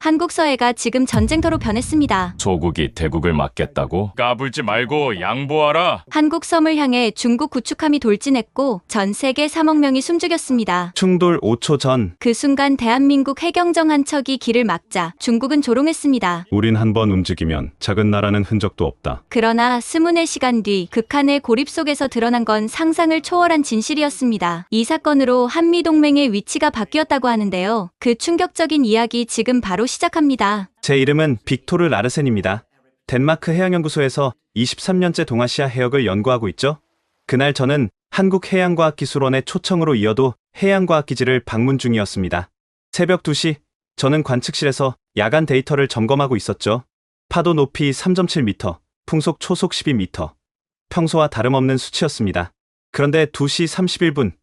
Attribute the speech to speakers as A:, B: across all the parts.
A: 한국 서해가 지금 전쟁터로 변했습니다.
B: 소국이 대국을 맡겠다고? 까불지 말고 양보하라.
A: 한국 섬을 향해 중국 구축함이 돌진했고 전 세계 3억 명이 숨죽였습니다.
C: 충돌 5초 전
A: 그 순간 대한민국 해경정 한 척이 길을 막자 중국은 조롱했습니다.
C: 우린 한 번 움직이면 작은 나라는 흔적도 없다.
A: 그러나 24시간 뒤 극한의 고립 속에서 드러난 건 상상을 초월한 진실이었습니다. 이 사건으로 한미동맹의 위치가 바뀌었다고 하는데요. 그 충격적인 이야기 지금 바로 시작합니다.
C: 제 이름은 빅토르 라르센입니다. 덴마크 해양연구소에서 23년째 동아시아 해역을 연구하고 있죠. 그날 저는 한국해양과학기술원의 초청으로 이어도 해양과학기지를 방문 중이었습니다. 새벽 2시, 저는 관측실에서 야간 데이터를 점검하고 있었죠. 파도 높이 3.7m, 풍속 초속 12m. 평소와 다름없는 수치였습니다. 그런데 2시 31분,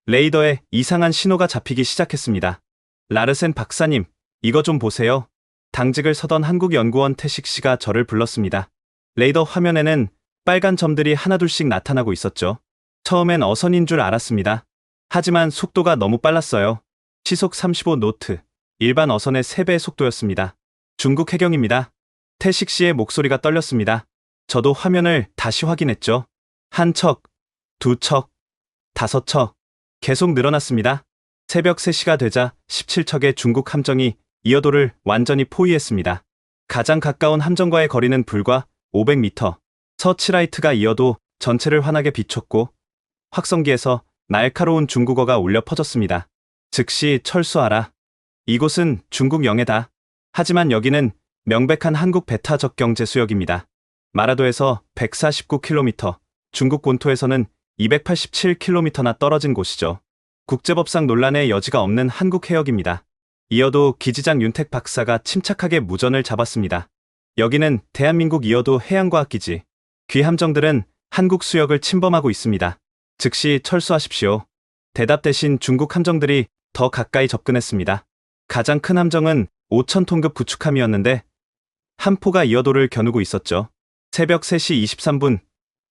C: 레이더에 이상한 신호가 잡히기 시작했습니다. 라르센 박사님, 이거 좀 보세요. 당직을 서던 한국연구원 태식 씨가 저를 불렀습니다. 레이더 화면에는 빨간 점들이 하나둘씩 나타나고 있었죠. 처음엔 어선인 줄 알았습니다. 하지만 속도가 너무 빨랐어요. 시속 35노트, 일반 어선의 3배의 속도였습니다. 중국 해경입니다. 태식 씨의 목소리가 떨렸습니다. 저도 화면을 다시 확인했죠. 한 척, 두 척, 5척, 계속 늘어났습니다. 새벽 3시가 되자 17척의 중국 함정이 이어도를 완전히 포위했습니다. 가장 가까운 함정과의 거리는 불과 500m. 서치라이트가 이어도 전체를 환하게 비췄고 확성기에서 날카로운 중국어가 울려 퍼졌습니다. 즉시 철수하라. 이곳은 중국 영해다. 하지만 여기는 명백한 한국 배타 적경 제수역입니다. 마라도에서 149km, 중국 본토에서는 287km나 떨어진 곳이죠. 국제법상 논란의 여지가 없는 한국 해역입니다. 이어도 기지장 윤택 박사가 침착하게 무전을 잡았습니다. 여기는 대한민국 이어도 해양과학기지. 귀함정들은 한국 수역을 침범하고 있습니다. 즉시 철수하십시오. 대답 대신 중국 함정들이 더 가까이 접근했습니다. 가장 큰 함정은 5,000톤급 구축함이었는데 한 포가 이어도를 겨누고 있었죠. 새벽 3시 23분,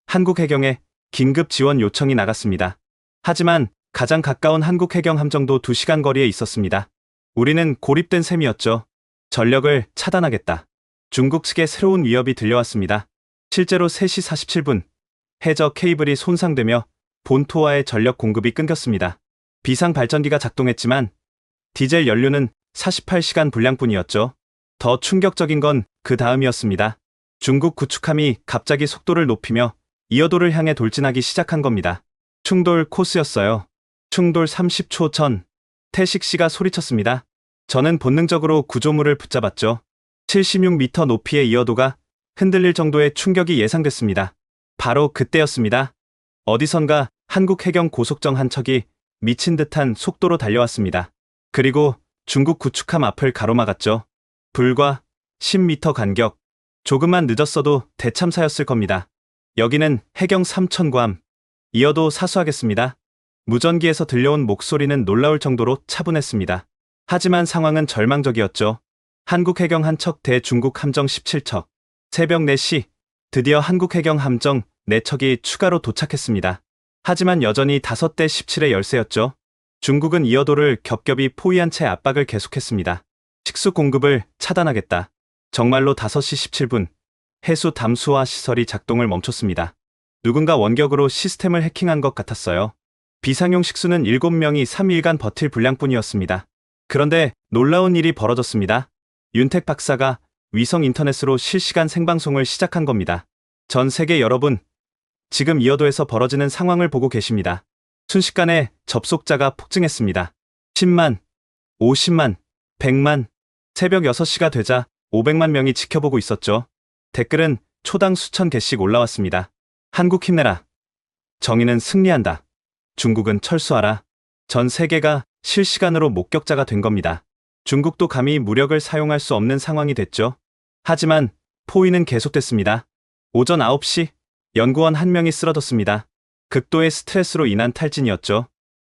C: 한국 해경에 긴급 지원 요청이 나갔습니다. 하지만 가장 가까운 한국 해경 함정도 2시간 거리에 있었습니다. 우리는 고립된 셈이었죠. 전력을 차단하겠다. 중국 측의 새로운 위협이 들려왔습니다. 실제로 3시 47분, 해저 케이블이 손상되며 본토와의 전력 공급이 끊겼습니다. 비상 발전기가 작동했지만 디젤 연료는 48시간 분량뿐이었죠. 더 충격적인 건 그 다음이었습니다. 중국 구축함이 갑자기 속도를 높이며 이어도를 향해 돌진하기 시작한 겁니다. 충돌 코스였어요. 충돌 30초 전, 태식 씨가 소리쳤습니다. 저는 본능적으로 구조물을 붙잡았죠. 76m 높이의 이어도가 흔들릴 정도의 충격이 예상됐습니다. 바로 그때였습니다. 어디선가 한국 해경 고속정 한 척이 미친 듯한 속도로 달려왔습니다. 그리고 중국 구축함 앞을 가로막았죠. 불과 10m 간격. 조금만 늦었어도 대참사였을 겁니다. 여기는 해경 3,000괌. 이어도 사수하겠습니다. 무전기에서 들려온 목소리는 놀라울 정도로 차분했습니다. 하지만 상황은 절망적이었죠. 한국 해경 한 척 대 중국 함정 17척. 새벽 4시, 드디어 한국 해경 함정 4척이 추가로 도착했습니다. 하지만 여전히 5대 17의 열세였죠. 중국은 이어도를 겹겹이 포위한 채 압박을 계속했습니다. 식수 공급을 차단하겠다. 정말로 5시 17분, 해수 담수화 시설이 작동을 멈췄습니다. 누군가 원격으로 시스템을 해킹한 것 같았어요. 비상용 식수는 7명이 3일간 버틸 분량뿐이었습니다. 그런데 놀라운 일이 벌어졌습니다. 윤택 박사가 위성 인터넷으로 실시간 생방송을 시작한 겁니다. 전 세계 여러분, 지금 이어도에서 벌어지는 상황을 보고 계십니다. 순식간에 접속자가 폭증했습니다. 10만, 50만, 100만, 새벽 6시가 되자 500만 명이 지켜보고 있었죠. 댓글은 초당 수천 개씩 올라왔습니다. 한국 힘내라. 정의는 승리한다. 중국은 철수하라. 전 세계가 실시간으로 목격자가 된 겁니다. 중국도 감히 무력을 사용할 수 없는 상황이 됐죠. 하지만 포위는 계속됐습니다. 오전 9시, 연구원 한 명이 쓰러졌습니다. 극도의 스트레스로 인한 탈진이었죠.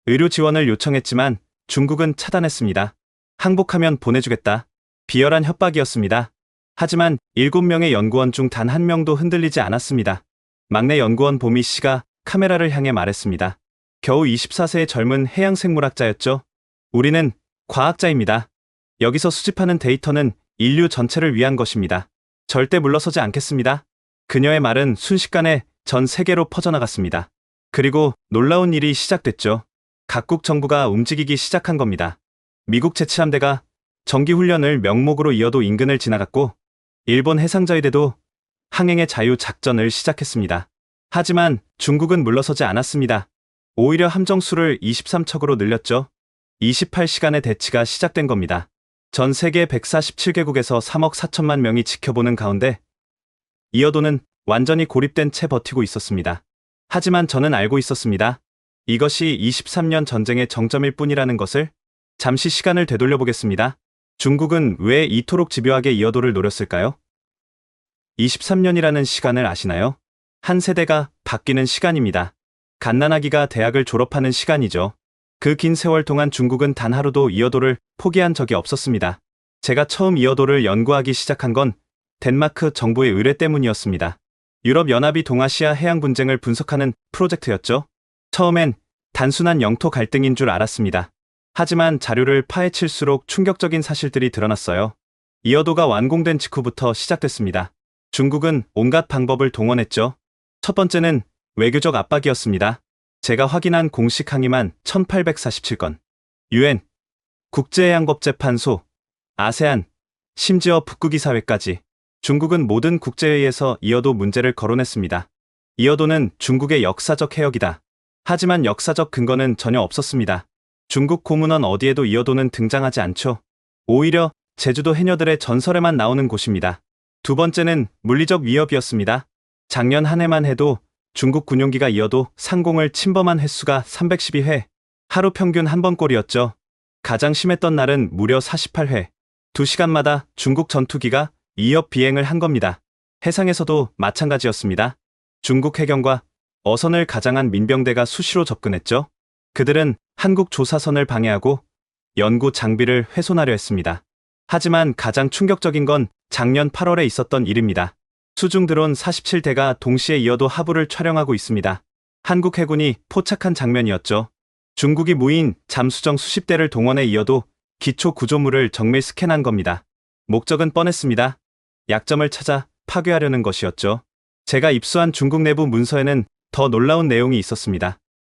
C: 의료 지원을 요청했지만 중국은 차단했습니다. 항복하면 보내주겠다. 비열한 협박이었습니다. 하지만 7명의 연구원 중 단 한 명도 흔들리지 않았습니다. 막내 연구원 보미 씨가 카메라를 향해 말했습니다. 겨우 24세의 젊은 해양생물학자였죠. 우리는 과학자입니다. 여기서 수집하는 데이터는 인류 전체를 위한 것입니다. 절대 물러서지 않겠습니다. 그녀의 말은 순식간에 전 세계로 퍼져나갔습니다. 그리고 놀라운 일이 시작됐죠. 각국 정부가 움직이기 시작한 겁니다. 미국 제치함대가 정기훈련을 명목으로 이어도 인근을 지나갔고, 일본 해상자위대도 항행의 자유 작전을 시작했습니다. 하지만 중국은 물러서지 않았습니다. 오히려 함정 수를 23척으로 늘렸죠. 28시간의 대치가 시작된 겁니다. 전 세계 147개국에서 3억 4천만 명이 지켜보는 가운데 이어도는 완전히 고립된 채 버티고 있었습니다. 하지만 저는 알고 있었습니다. 이것이 23년 전쟁의 정점일 뿐이라는 것을. 잠시 시간을 되돌려 보겠습니다. 중국은 왜 이토록 집요하게 이어도를 노렸을까요? 23년이라는 시간을 아시나요? 한 세대가 바뀌는 시간입니다. 갓난아기가 대학을 졸업하는 시간이죠. 그 긴 세월 동안 중국은 단 하루도 이어도를 포기한 적이 없었습니다. 제가 처음 이어도를 연구하기 시작한 건 덴마크 정부의 의뢰 때문이었습니다. 유럽연합이 동아시아 해양 분쟁을 분석하는 프로젝트였죠. 처음엔 단순한 영토 갈등인 줄 알았습니다. 하지만 자료를 파헤칠수록 충격적인 사실들이 드러났어요. 이어도가 완공된 직후부터 시작됐습니다. 중국은 온갖 방법을 동원했죠. 첫 번째는 외교적 압박이었습니다. 제가 확인한 공식 항의만 1847건. UN, 국제해양법재판소, 아세안, 심지어 북극이사회까지. 중국은 모든 국제회의에서 이어도 문제를 거론했습니다. 이어도는 중국의 역사적 해역이다. 하지만 역사적 근거는 전혀 없었습니다. 중국 고문원 어디에도 이어도는 등장하지 않죠. 오히려 제주도 해녀들의 전설에만 나오는 곳입니다. 두 번째는 물리적 위협이었습니다. 작년 한 해만 해도 중국 군용기가 이어도 상공을 침범한 횟수가 312회, 하루 평균 한 번꼴이었죠. 가장 심했던 날은 무려 48회, 2시간마다 중국 전투기가 이협 비행을 한 겁니다. 해상에서도 마찬가지였습니다. 중국 해경과 어선을 가장한 민병대가 수시로 접근했죠. 그들은 한국 조사선을 방해하고 연구 장비를 훼손하려 했습니다. 하지만 가장 충격적인 건 작년 8월에 있었던 일입니다. 수중 드론 47대가 동시에 이어도 하부를 촬영하고 있습니다. 한국 해군이 포착한 장면이었죠. 중국이 무인 잠수정 수십 대를 동원해 이어도 기초 구조물을 정밀 스캔한 겁니다. 목적은 뻔했습니다. 약점을 찾아 파괴하려는 것이었죠. 제가 입수한 중국 내부 문서에는 더 놀라운 내용이 있었습니다.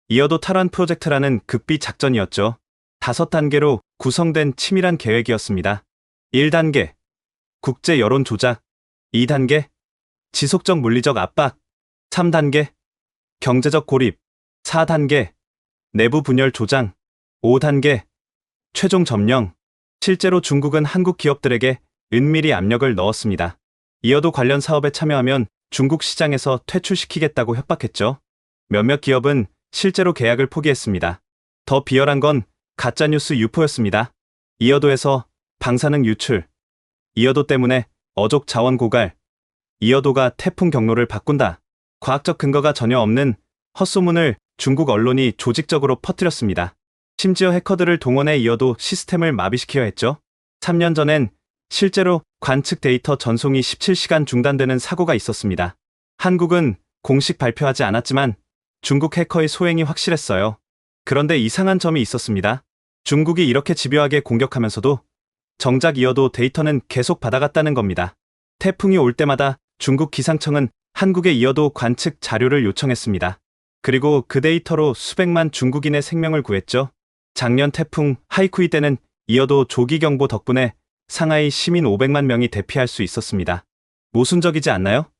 C: 이어도 탈환 프로젝트라는 극비 작전이었죠. 5단계로 구성된 치밀한 계획이었습니다. 1단계, 국제 여론 조작. 2단계, 지속적 물리적 압박. 3단계, 경제적 고립. 4단계, 내부 분열 조장. 5단계, 최종 점령. 실제로 중국은 한국 기업들에게 은밀히 압력을 넣었습니다. 이어도 관련 사업에 참여하면 중국 시장에서 퇴출시키겠다고 협박했죠. 몇몇 기업은 실제로 계약을 포기했습니다. 더 비열한 건 가짜뉴스 유포였습니다. 이어도에서 방사능 유출, 이어도 때문에 어족 자원 고갈, 이어도가 태풍 경로를 바꾼다. 과학적 근거가 전혀 없는 헛소문을 중국 언론이 조직적으로 퍼뜨렸습니다. 심지어 해커들을 동원해 이어도 시스템을 마비시켜야 했죠. 3년 전엔 실제로 관측 데이터 전송이 17시간 중단되는 사고가 있었습니다. 한국은 공식 발표하지 않았지만 중국 해커의 소행이 확실했어요. 그런데 이상한 점이 있었습니다. 중국이 이렇게 집요하게 공격하면서도 정작 이어도 데이터는 계속 받아갔다는 겁니다. 태풍이 올 때마다 중국 기상청은 한국에 이어도 관측 자료를 요청했습니다. 그리고 그 데이터로 수백만 중국인의 생명을 구했죠. 작년 태풍 하이쿠이 때는 이어도 조기경보 덕분에 상하이 시민 500만 명이 대피할 수 있었습니다. 모순적이지 않나요?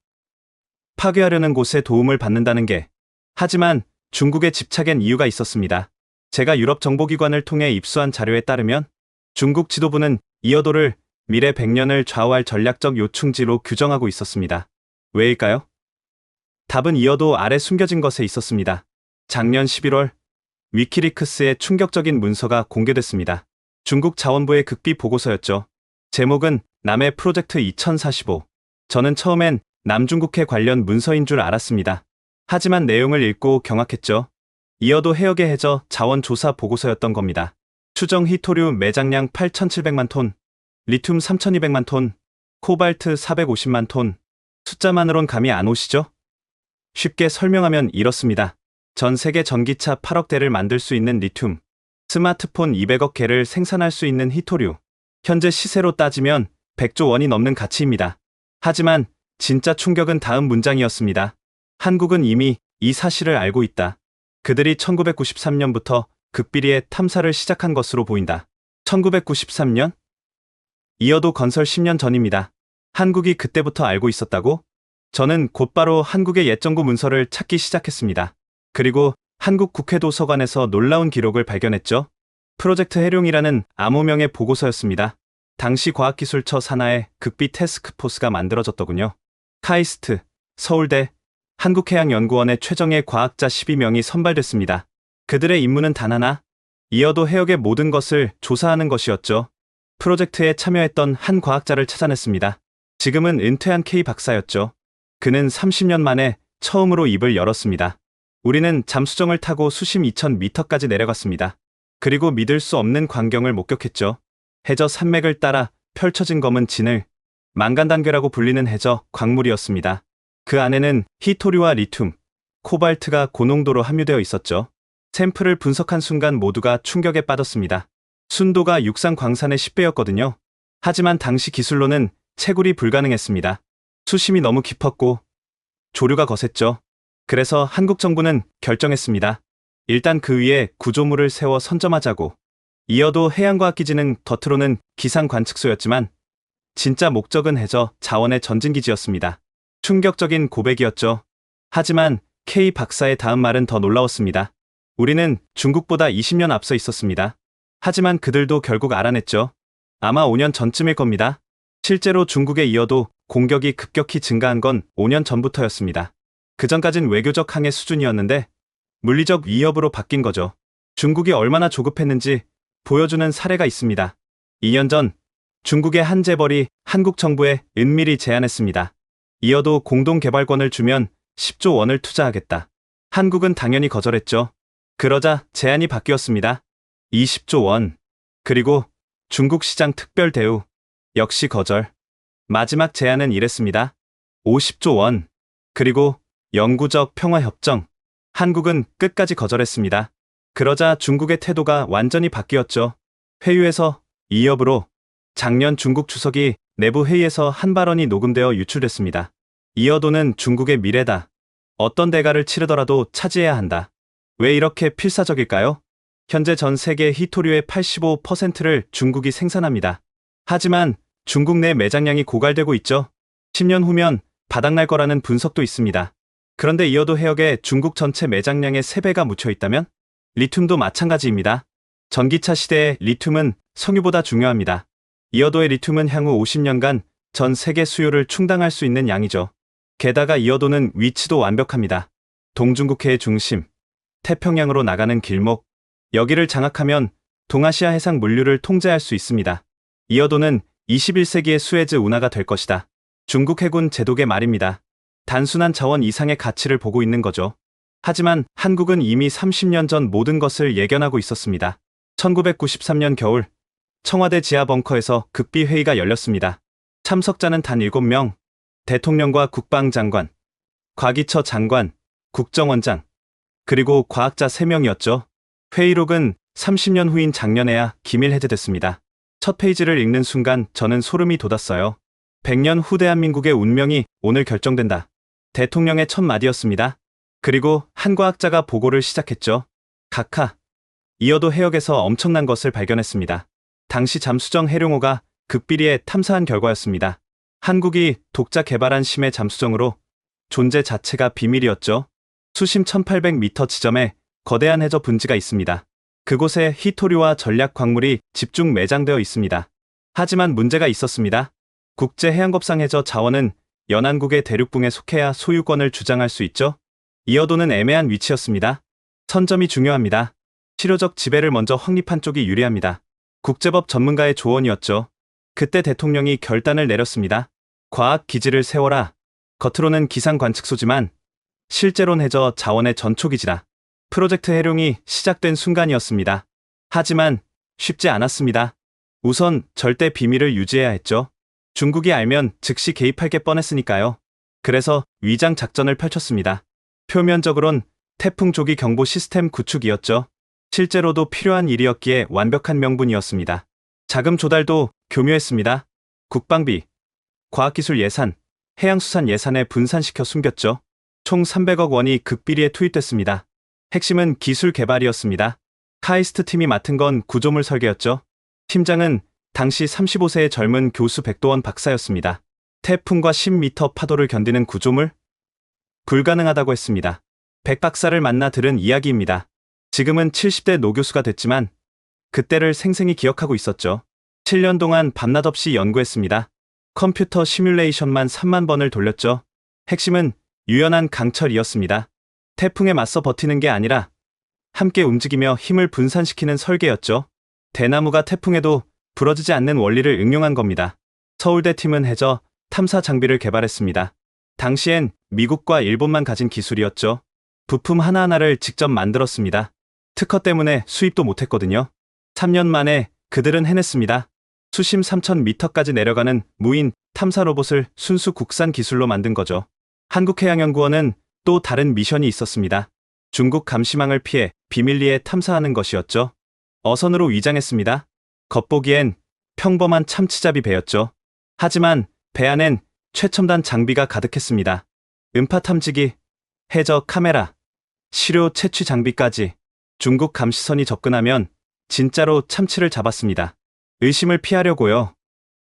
C: 파괴하려는 곳에 도움을 받는다는 게. 하지만 중국의 집착엔 이유가 있었습니다. 제가 유럽 정보기관을 통해 입수한 자료에 따르면 중국 지도부는 이어도를 미래 100년을 좌우할 전략적 요충지로 규정하고 있었습니다. 왜일까요? 답은 이어도 아래 숨겨진 것에 있었습니다. 작년 11월 위키리크스의 충격적인 문서가 공개됐습니다. 중국 자원부의 극비 보고서였죠. 제목은 남해 프로젝트 2045. 저는 처음엔 남중국해 관련 문서인 줄 알았습니다. 하지만 내용을 읽고 경악했죠. 이어도 해역의 해저 자원 조사 보고서였던 겁니다. 추정 히토류 매장량 8,700만 톤, 리튬 3,200만 톤, 코발트 450만 톤. 숫자만으론 감이 안 오시죠? 쉽게 설명하면 이렇습니다. 전 세계 전기차 8억 대를 만들 수 있는 리튬, 스마트폰 200억 개를 생산할 수 있는 히토류, 현재 시세로 따지면 100조 원이 넘는 가치입니다. 하지만 진짜 충격은 다음 문장이었습니다. 한국은 이미 이 사실을 알고 있다. 그들이 1993년부터 극비리에 탐사를 시작한 것으로 보인다. 1993년? 이어도 건설 10년 전입니다. 한국이 그때부터 알고 있었다고? 저는 곧바로 한국의 옛정부 문서를 찾기 시작했습니다. 그리고 한국 국회 도서관에서 놀라운 기록을 발견했죠. 프로젝트 해룡이라는 암호명의 보고서였습니다. 당시 과학기술처 산하의 극비 태스크포스가 만들어졌더군요. 카이스트, 서울대, 한국해양연구원의 최정예 과학자 12명이 선발됐습니다. 그들의 임무는 단 하나, 이어도 해역의 모든 것을 조사하는 것이었죠. 프로젝트에 참여했던 한 과학자를 찾아냈습니다. 지금은 은퇴한 K 박사였죠. 그는 30년 만에 처음으로 입을 열었습니다. 우리는 잠수정을 타고 수심 2000m까지 내려갔습니다. 그리고 믿을 수 없는 광경을 목격했죠. 해저 산맥을 따라 펼쳐진 검은 진을 망간단계라고 불리는 해저 광물이었습니다. 그 안에는 히토류와 리튬, 코발트가 고농도로 함유되어 있었죠. 샘플을 분석한 순간 모두가 충격에 빠졌습니다. 순도가 육상 광산의 10배였거든요. 하지만 당시 기술로는 채굴이 불가능했습니다. 수심이 너무 깊었고 조류가 거셌죠. 그래서 한국 정부는 결정했습니다. 일단 그 위에 구조물을 세워 선점하자고. 이어도 해양과학기지는 겉으로는 기상관측소였지만 진짜 목적은 해저 자원의 전진기지였습니다. 충격적인 고백이었죠. 하지만 K 박사의 다음 말은 더 놀라웠습니다. 우리는 중국보다 20년 앞서 있었습니다. 하지만 그들도 결국 알아냈죠. 아마 5년 전쯤일 겁니다. 실제로 중국에 이어도 공격이 급격히 증가한 건 5년 전부터였습니다. 그전까진 외교적 항해 수준이었는데 물리적 위협으로 바뀐 거죠. 중국이 얼마나 조급했는지 보여주는 사례가 있습니다. 2년 전 중국의 한 재벌이 한국 정부에 은밀히 제안했습니다. 이어도 공동개발권을 주면 10조 원을 투자하겠다. 한국은 당연히 거절했죠. 그러자 제안이 바뀌었습니다. 20조 원. 그리고 중국 시장 특별 대우. 역시 거절. 마지막 제안은 이랬습니다. 50조 원. 그리고 영구적 평화협정. 한국은 끝까지 거절했습니다. 그러자 중국의 태도가 완전히 바뀌었죠. 회유에서 이협으로 작년 중국 주석이 내부 회의에서 한 발언이 녹음되어 유출됐습니다. 이어도는 중국의 미래다. 어떤 대가를 치르더라도 차지해야 한다. 왜 이렇게 필사적일까요? 현재 전 세계 히토류의 85%를 중국이 생산합니다. 하지만 중국 내 매장량이 고갈되고 있죠. 10년 후면 바닥날 거라는 분석도 있습니다. 그런데 이어도 해역에 중국 전체 매장량의 3배가 묻혀 있다면? 리튬도 마찬가지입니다. 전기차 시대의 리튬은 석유보다 중요합니다. 이어도의 리튬은 향후 50년간 전 세계 수요를 충당할 수 있는 양이죠. 게다가 이어도는 위치도 완벽합니다. 동중국해의 중심, 태평양으로 나가는 길목, 여기를 장악하면 동아시아 해상 물류를 통제할 수 있습니다. 이어도는 21세기의 수에즈 운하가 될 것이다. 중국 해군 제독의 말입니다. 단순한 자원 이상의 가치를 보고 있는 거죠. 하지만 한국은 이미 30년 전 모든 것을 예견하고 있었습니다. 1993년 겨울, 청와대 지하 벙커에서 극비 회의가 열렸습니다. 참석자는 단 7명, 대통령과 국방장관, 과기처 장관, 국정원장, 그리고 과학자 3명이었죠. 회의록은 30년 후인 작년에야 기밀 해제됐습니다. 첫 페이지를 읽는 순간 저는 소름이 돋았어요. 100년 후 대한민국의 운명이 오늘 결정된다. 대통령의 첫 마디였습니다. 그리고 한 과학자가 보고를 시작했죠. 각하, 이어도 해역에서 엄청난 것을 발견했습니다. 당시 잠수정 해룡호가 극비리에 탐사한 결과였습니다. 한국이 독자 개발한 심해 잠수정으로 존재 자체가 비밀이었죠. 수심 1800m 지점에 거대한 해저 분지가 있습니다. 그곳에 히토류와 전략 광물이 집중 매장되어 있습니다. 하지만 문제가 있었습니다. 국제해양법상 해저 자원은 연안국의 대륙붕에 속해야 소유권을 주장할 수 있죠. 이어도는 애매한 위치였습니다. 선점이 중요합니다. 실효적 지배를 먼저 확립한 쪽이 유리합니다. 국제법 전문가의 조언이었죠. 그때 대통령이 결단을 내렸습니다. 과학기지를 세워라. 겉으로는 기상관측소지만 실제론 해저 자원의 전초기지다. 프로젝트 해룡이 시작된 순간이었습니다. 하지만 쉽지 않았습니다. 우선 절대 비밀을 유지해야 했죠. 중국이 알면 즉시 개입할 게 뻔했으니까요. 그래서 위장 작전을 펼쳤습니다. 표면적으론 태풍 조기 경보 시스템 구축이었죠. 실제로도 필요한 일이었기에 완벽한 명분이었습니다. 자금 조달도 교묘했습니다. 국방비, 과학기술 예산, 해양수산 예산에 분산시켜 숨겼죠. 총 300억 원이 극비리에 투입됐습니다. 핵심은 기술 개발이었습니다. 카이스트 팀이 맡은 건 구조물 설계였죠. 팀장은 당시 35세의 젊은 교수 백도원 박사였습니다. 태풍과 10m 파도를 견디는 구조물? 불가능하다고 했습니다. 백 박사를 만나 들은 이야기입니다. 지금은 70대 노교수가 됐지만 그때를 생생히 기억하고 있었죠. 7년 동안 밤낮 없이 연구했습니다. 컴퓨터 시뮬레이션만 3만 번을 돌렸죠. 핵심은 유연한 강철이었습니다. 태풍에 맞서 버티는 게 아니라 함께 움직이며 힘을 분산시키는 설계였죠. 대나무가 태풍에도 부러지지 않는 원리를 응용한 겁니다. 서울대 팀은 해저 탐사 장비를 개발했습니다. 당시엔 미국과 일본만 가진 기술이었죠. 부품 하나하나를 직접 만들었습니다. 특허 때문에 수입도 못했거든요. 3년 만에 그들은 해냈습니다. 수심 3,000m까지 내려가는 무인 탐사 로봇을 순수 국산 기술로 만든 거죠. 한국해양연구원은 또 다른 미션이 있었습니다. 중국 감시망을 피해 비밀리에 탐사하는 것이었죠. 어선으로 위장했습니다. 겉보기엔 평범한 참치잡이 배였죠. 하지만 배 안엔 최첨단 장비가 가득했습니다. 음파 탐지기, 해저 카메라, 시료 채취 장비까지. 중국 감시선이 접근하면 진짜로 참치를 잡았습니다. 의심을 피하려고요.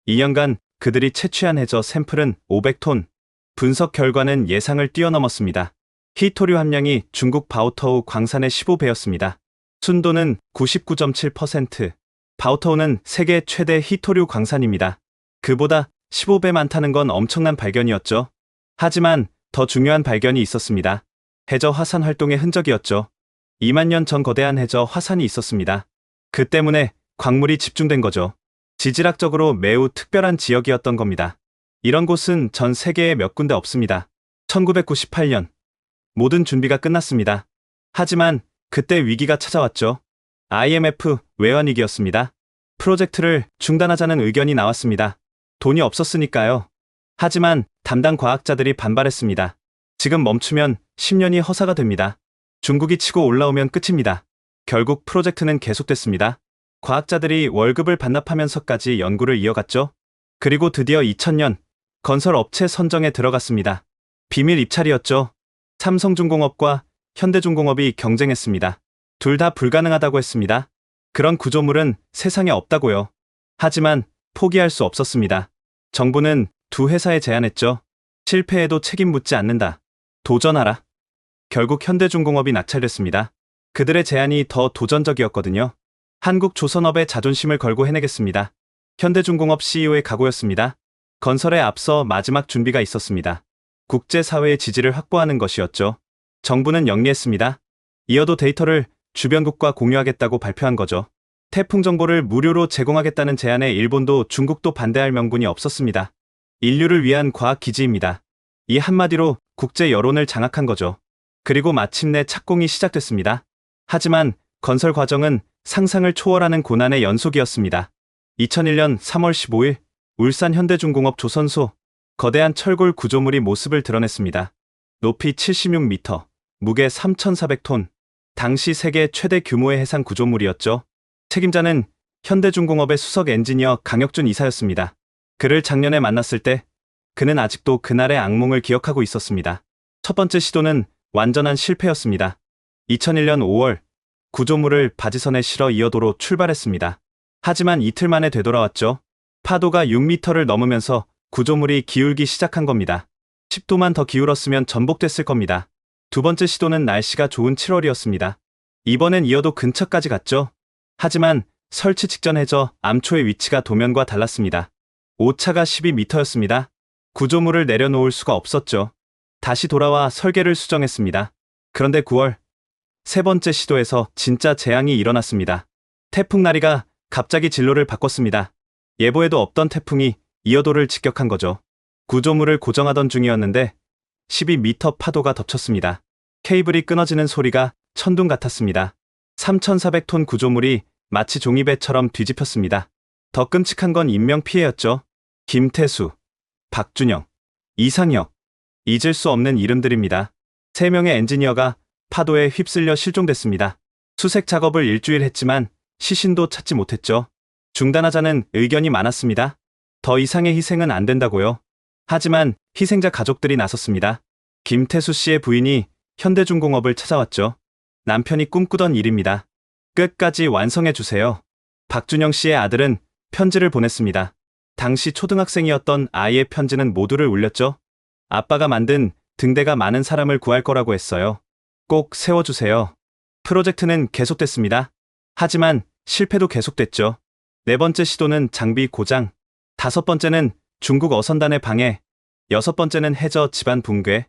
C: 2년간 그들이 채취한 해저 샘플은 500톤. 분석 결과는 예상을 뛰어넘었습니다. 히토류 함량이 중국 바오터우 광산의 15배였습니다. 순도는 99.7%. 바오터우는 세계 최대 히토류 광산입니다. 그보다 15배 많다는 건 엄청난 발견이었죠. 하지만 더 중요한 발견이 있었습니다. 해저 화산 활동의 흔적이었죠. 2만 년 전 거대한 해저 화산이 있었습니다. 그 때문에 광물이 집중된 거죠. 지질학적으로 매우 특별한 지역이었던 겁니다. 이런 곳은 전 세계에 몇 군데 없습니다. 1998년 모든 준비가 끝났습니다. 하지만 그때 위기가 찾아왔죠. IMF 외환위기였습니다. 프로젝트를 중단하자는 의견이 나왔습니다. 돈이 없었으니까요. 하지만 담당 과학자들이 반발했습니다. 지금 멈추면 10년이 허사가 됩니다. 중국이 치고 올라오면 끝입니다. 결국 프로젝트는 계속됐습니다. 과학자들이 월급을 반납하면서까지 연구를 이어갔죠. 그리고 드디어 2000년 건설 업체 선정에 들어갔습니다. 비밀 입찰이었죠. 삼성중공업과 현대중공업이 경쟁했습니다. 둘 다 불가능하다고 했습니다. 그런 구조물은 세상에 없다고요. 하지만 포기할 수 없었습니다. 정부는 두 회사에 제안했죠. 실패해도 책임 묻지 않는다. 도전하라. 결국 현대중공업이 낙찰됐습니다. 그들의 제안이 더 도전적이었거든요. 한국조선업의 자존심을 걸고 해내겠습니다. 현대중공업 CEO의 각오였습니다. 건설에 앞서 마지막 준비가 있었습니다. 국제사회의 지지를 확보하는 것이었죠. 정부는 영리했습니다. 이어도 데이터를 주변국과 공유하겠다고 발표한 거죠. 태풍 정보를 무료로 제공하겠다는 제안에 일본도 중국도 반대할 명분이 없었습니다. 인류를 위한 과학기지입니다. 이 한마디로 국제 여론을 장악한 거죠. 그리고 마침내 착공이 시작됐습니다. 하지만 건설 과정은 상상을 초월하는 고난의 연속이었습니다. 2001년 3월 15일 울산 현대중공업 조선소 거대한 철골 구조물이 모습을 드러냈습니다. 높이 76m, 무게 3,400톤. 당시 세계 최대 규모의 해상 구조물이었죠. 책임자는 현대중공업의 수석 엔지니어 강혁준 이사였습니다. 그를 작년에 만났을 때 그는 아직도 그날의 악몽을 기억하고 있었습니다. 첫 번째 시도는 완전한 실패였습니다. 2001년 5월 구조물을 바지선에 실어 이어도로 출발했습니다. 하지만 이틀 만에 되돌아왔죠. 파도가 6m를 넘으면서 구조물이 기울기 시작한 겁니다. 10도만 더 기울었으면 전복됐을 겁니다. 두 번째 시도는 날씨가 좋은 7월이었습니다. 이번엔 이어도 근처까지 갔죠. 하지만 설치 직전 해저 암초의 위치가 도면과 달랐습니다. 오차가 12m였습니다. 구조물을 내려놓을 수가 없었죠. 다시 돌아와 설계를 수정했습니다. 그런데 9월 세 번째 시도에서 진짜 재앙이 일어났습니다. 태풍 나리가 갑자기 진로를 바꿨습니다. 예보에도 없던 태풍이 이어도를 직격한 거죠. 구조물을 고정하던 중이었는데 12m 파도가 덮쳤습니다. 케이블이 끊어지는 소리가 천둥 같았습니다. 3,400톤 구조물이 마치 종이배처럼 뒤집혔습니다. 더 끔찍한 건 인명피해였죠. 김태수, 박준영, 이상혁. 잊을 수 없는 이름들입니다. 3명의 엔지니어가 파도에 휩쓸려 실종됐습니다. 수색 작업을 일주일 했지만 시신도 찾지 못했죠. 중단하자는 의견이 많았습니다. 더 이상의 희생은 안 된다고요. 하지만 희생자 가족들이 나섰습니다. 김태수 씨의 부인이 현대중공업을 찾아왔죠. 남편이 꿈꾸던 일입니다. 끝까지 완성해 주세요. 박준영 씨의 아들은 편지를 보냈습니다. 당시 초등학생이었던 아이의 편지는 모두를 울렸죠. 아빠가 만든 등대가 많은 사람을 구할 거라고 했어요. 꼭 세워주세요. 프로젝트는 계속됐습니다. 하지만 실패도 계속됐죠. 네 번째 시도는 장비 고장, 다섯 번째는 중국 어선단의 방해, 여섯 번째는 해저 집안 붕괴,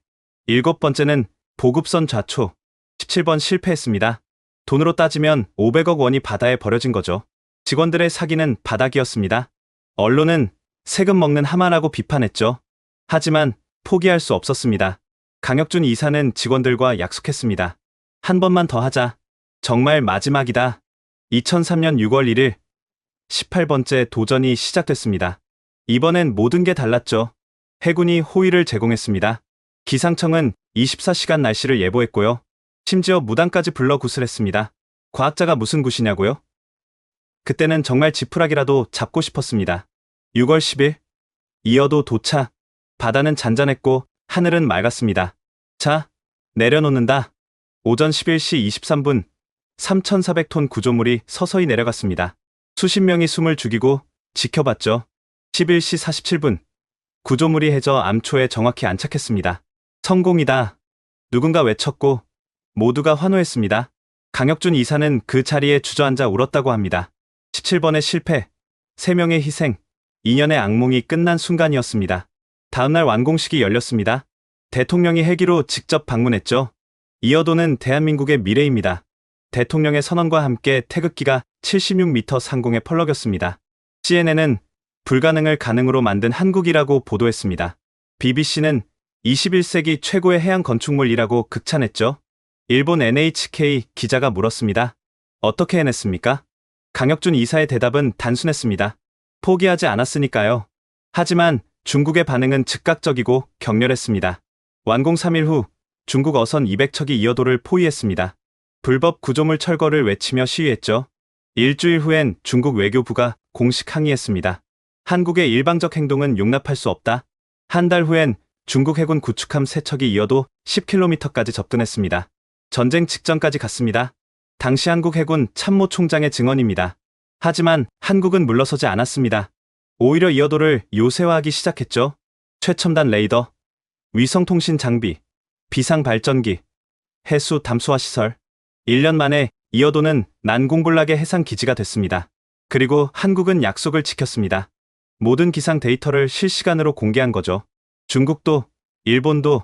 C: 일곱 번째는 보급선 좌초, 17번 실패했습니다. 돈으로 따지면 500억 원이 바다에 버려진 거죠. 직원들의 사기는 바닥이었습니다. 언론은 세금 먹는 하마라고 비판했죠. 하지만 포기할 수 없었습니다. 강혁준 이사는 직원들과 약속했습니다. 한 번만 더 하자. 정말 마지막이다. 2003년 6월 1일 18번째 도전이 시작됐습니다. 이번엔 모든 게 달랐죠. 해군이 호위를 제공했습니다. 기상청은 24시간 날씨를 예보했고요. 심지어 무당까지 불러 구슬했습니다. 과학자가 무슨 굿이냐고요? 그때는 정말 지푸라기라도 잡고 싶었습니다. 6월 10일 이어도 도착. 바다는 잔잔했고 하늘은 맑았습니다. 자, 내려놓는다. 오전 11시 23분 3,400톤 구조물이 서서히 내려갔습니다. 수십 명이 숨을 죽이고 지켜봤죠. 11시 47분 구조물이 해저 암초에 정확히 안착했습니다. 성공이다. 누군가 외쳤고 모두가 환호했습니다. 강혁준 이사는 그 자리에 주저앉아 울었다고 합니다. 17번의 실패, 3명의 희생, 2년의 악몽이 끝난 순간이었습니다. 다음날 완공식이 열렸습니다. 대통령이 헬기로 직접 방문했죠. 이어도는 대한민국의 미래입니다. 대통령의 선언과 함께 태극기가 76m 상공에 펄럭였습니다. CNN은 불가능을 가능으로 만든 한국이라고 보도했습니다. BBC는 21세기 최고의 해양 건축물이라고 극찬했죠. 일본 NHK 기자가 물었습니다. 어떻게 해냈습니까? 강혁준 이사의 대답은 단순했습니다. 포기하지 않았으니까요. 하지만 중국의 반응은 즉각적이고 격렬했습니다. 완공 3일 후 중국 어선 200척이 이어도를 포위했습니다. 불법 구조물 철거를 외치며 시위했죠. 일주일 후엔 중국 외교부가 공식 항의했습니다. 한국의 일방적 행동은 용납할 수 없다. 한 달 후엔 중국 해군 구축함 3척이 이어도 10km까지 접근했습니다. 전쟁 직전까지 갔습니다. 당시 한국 해군 참모총장의 증언입니다. 하지만 한국은 물러서지 않았습니다. 오히려 이어도를 요새화하기 시작했죠. 최첨단 레이더, 위성통신 장비, 비상발전기, 해수 담수화 시설. 1년 만에 이어도는 난공불락의 해상 기지가 됐습니다. 그리고 한국은 약속을 지켰습니다. 모든 기상 데이터를 실시간으로 공개한 거죠. 중국도, 일본도,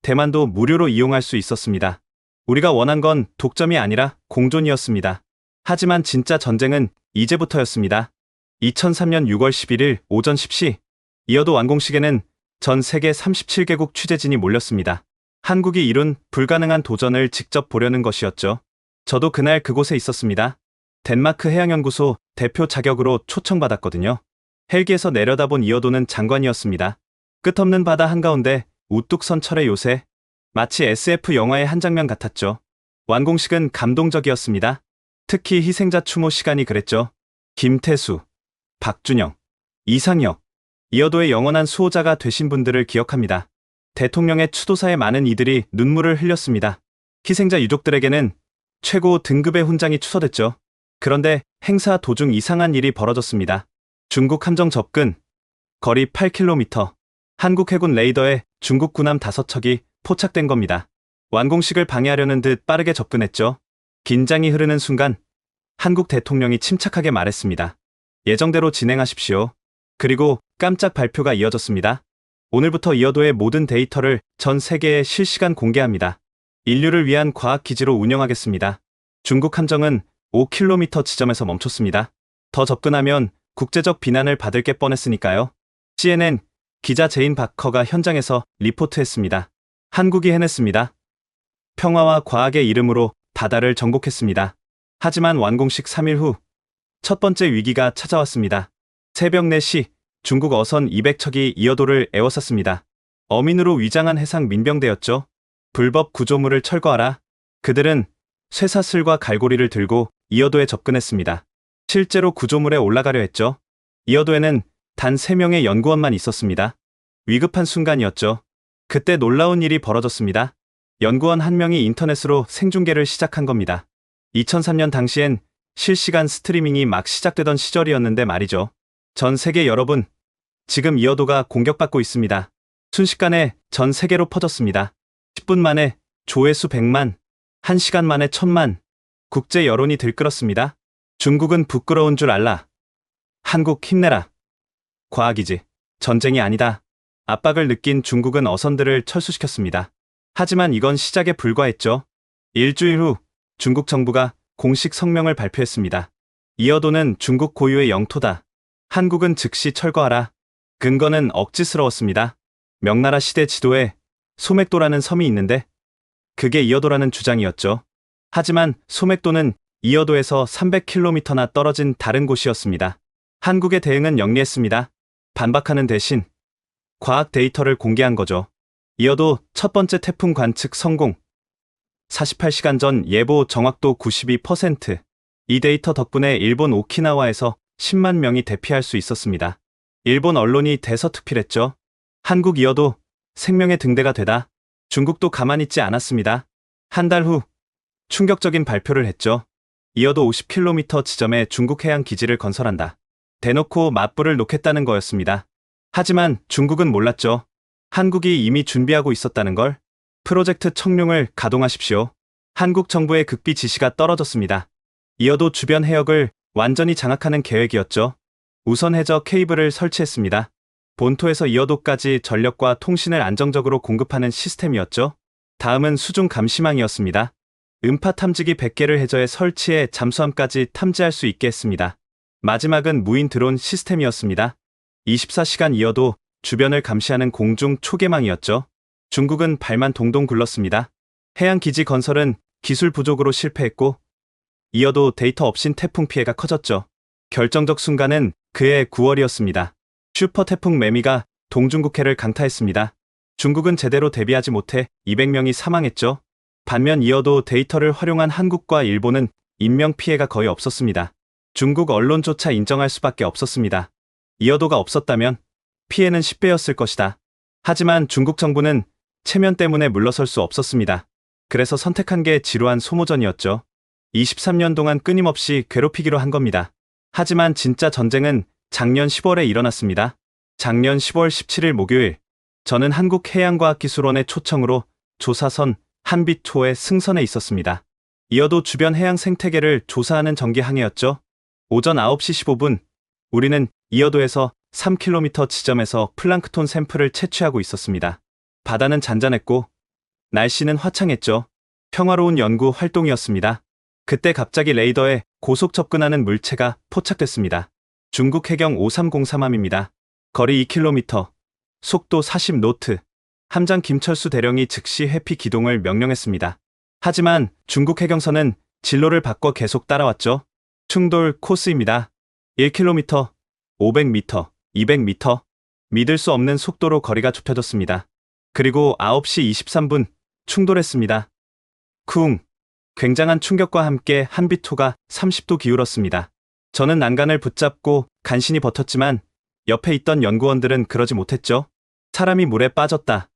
C: 대만도 무료로 이용할 수 있었습니다. 우리가 원한 건 독점이 아니라 공존이었습니다. 하지만 진짜 전쟁은 이제부터였습니다. 2003년 6월 11일 오전 10시 이어도 완공식에는 전 세계 37개국 취재진이 몰렸습니다. 한국이 이룬 불가능한 도전을 직접 보려는 것이었죠. 저도 그날 그곳에 있었습니다. 덴마크 해양연구소 대표 자격으로 초청받았거든요. 헬기에서 내려다본 이어도는 장관이었습니다. 끝없는 바다 한가운데 우뚝 선 철의 요새. 마치 SF 영화의 한 장면 같았죠. 완공식은 감동적이었습니다. 특히 희생자 추모 시간이 그랬죠. 김태수, 박준영, 이상혁, 이어도의 영원한 수호자가 되신 분들을 기억합니다. 대통령의 추도사에 많은 이들이 눈물을 흘렸습니다. 희생자 유족들에게는 최고 등급의 훈장이 추서됐죠. 그런데 행사 도중 이상한 일이 벌어졌습니다. 중국 함정 접근, 거리 8km, 한국 해군 레이더에 중국 군함 5척이 포착된 겁니다. 완공식을 방해하려는 듯 빠르게 접근했죠. 긴장이 흐르는 순간 한국 대통령이 침착하게 말했습니다. 예정대로 진행하십시오. 그리고 깜짝 발표가 이어졌습니다. 오늘부터 이어도의 모든 데이터를 전 세계에 실시간 공개합니다. 인류를 위한 과학기지로 운영하겠습니다. 중국 함정은 5km 지점에서 멈췄습니다. 더 접근하면 국제적 비난을 받을 게 뻔했으니까요. CNN 기자 제인 바커가 현장에서 리포트했습니다. 한국이 해냈습니다. 평화와 과학의 이름으로 바다를 정복했습니다. 하지만 완공식 3일 후 첫 번째 위기가 찾아왔습니다. 새벽 4시 중국 어선 200척이 이어도를 에워쌌습니다. 어민으로 위장한 해상 민병대였죠. 불법 구조물을 철거하라. 그들은 쇠사슬과 갈고리를 들고 이어도에 접근했습니다. 실제로 구조물에 올라가려 했죠. 이어도에는 단 3명의 연구원만 있었습니다. 위급한 순간이었죠. 그때 놀라운 일이 벌어졌습니다. 연구원 한 명이 인터넷으로 생중계를 시작한 겁니다. 2003년 당시엔 실시간 스트리밍이 막 시작되던 시절이었는데 말이죠. 전 세계 여러분, 지금 이어도가 공격받고 있습니다. 순식간에 전 세계로 퍼졌습니다. 10분 만에 조회수 100만, 1시간 만에 1000만, 국제 여론이 들끓었습니다. 중국은 부끄러운 줄 알라. 한국 힘내라. 과학이지. 전쟁이 아니다. 압박을 느낀 중국은 어선들을 철수시켰습니다. 하지만 이건 시작에 불과했죠. 일주일 후 중국 정부가 공식 성명을 발표했습니다. 이어도는 중국 고유의 영토다. 한국은 즉시 철거하라. 근거는 억지스러웠습니다. 명나라 시대 지도에 소맥도라는 섬이 있는데 그게 이어도라는 주장이었죠. 하지만 소맥도는 이어도에서 300km나 떨어진 다른 곳이었습니다. 한국의 대응은 영리했습니다. 반박하는 대신 과학 데이터를 공개한 거죠. 이어도 첫 번째 태풍 관측 성공. 48시간 전 예보 정확도 92%. 이 데이터 덕분에 일본 오키나와에서 10만 명이 대피할 수 있었습니다. 일본 언론이 대서특필했죠. 한국 이어도 생명의 등대가 되다. 중국도 가만히 있지 않았습니다. 한 달 후 충격적인 발표를 했죠. 이어도 50km 지점에 중국 해양 기지를 건설한다. 대놓고 맞불을 놓겠다는 거였습니다. 하지만 중국은 몰랐죠. 한국이 이미 준비하고 있었다는 걸. 프로젝트 청룡을 가동하십시오. 한국 정부의 극비 지시가 떨어졌습니다. 이어도 주변 해역을 완전히 장악하는 계획이었죠. 우선 해저 케이블을 설치했습니다. 본토에서 이어도까지 전력과 통신을 안정적으로 공급하는 시스템이었죠. 다음은 수중 감시망이었습니다. 음파 탐지기 100개를 해저에 설치해 잠수함까지 탐지할 수 있게 했습니다. 마지막은 무인 드론 시스템이었습니다. 24시간 이어도 주변을 감시하는 공중 초계망이었죠. 중국은 발만 동동 굴렀습니다. 해양기지 건설은 기술 부족으로 실패했고 이어도 데이터 없인 태풍 피해가 커졌죠. 결정적 순간은 그해 9월이었습니다. 슈퍼 태풍 매미가 동중국해를 강타했습니다. 중국은 제대로 대비하지 못해 200명이 사망했죠. 반면 이어도 데이터를 활용한 한국과 일본은 인명피해가 거의 없었습니다. 중국 언론조차 인정할 수밖에 없었습니다. 이어도가 없었다면 피해는 10배였을 것이다. 하지만 중국 정부는 체면 때문에 물러설 수 없었습니다. 그래서 선택한 게 지루한 소모전이었죠. 23년 동안 끊임없이 괴롭히기로 한 겁니다. 하지만 진짜 전쟁은 작년 10월에 일어났습니다. 작년 10월 17일 목요일, 저는 한국해양과학기술원의 초청으로 조사선 한빛호에 승선해 있었습니다. 이어도 주변 해양 생태계를 조사하는 정기 항해였죠. 오전 9시 15분, 우리는 이어도에서 3km 지점에서 플랑크톤 샘플을 채취하고 있었습니다. 바다는 잔잔했고 날씨는 화창했죠. 평화로운 연구 활동이었습니다. 그때 갑자기 레이더에 고속 접근하는 물체가 포착됐습니다. 중국 해경 5303함입니다. 거리 2km, 속도 40노트. 함장 김철수 대령이 즉시 회피 기동을 명령했습니다. 하지만 중국 해경선은 진로를 바꿔 계속 따라왔죠. 충돌 코스입니다. 1km, 500m, 200m. 믿을 수 없는 속도로 거리가 좁혀졌습니다. 그리고 9시 23분 충돌했습니다. 쿵! 굉장한 충격과 함께 한빛호가 30도 기울었습니다. 저는 난간을 붙잡고 간신히 버텼지만 옆에 있던 연구원들은 그러지 못했죠. 사람이 물에 빠졌다.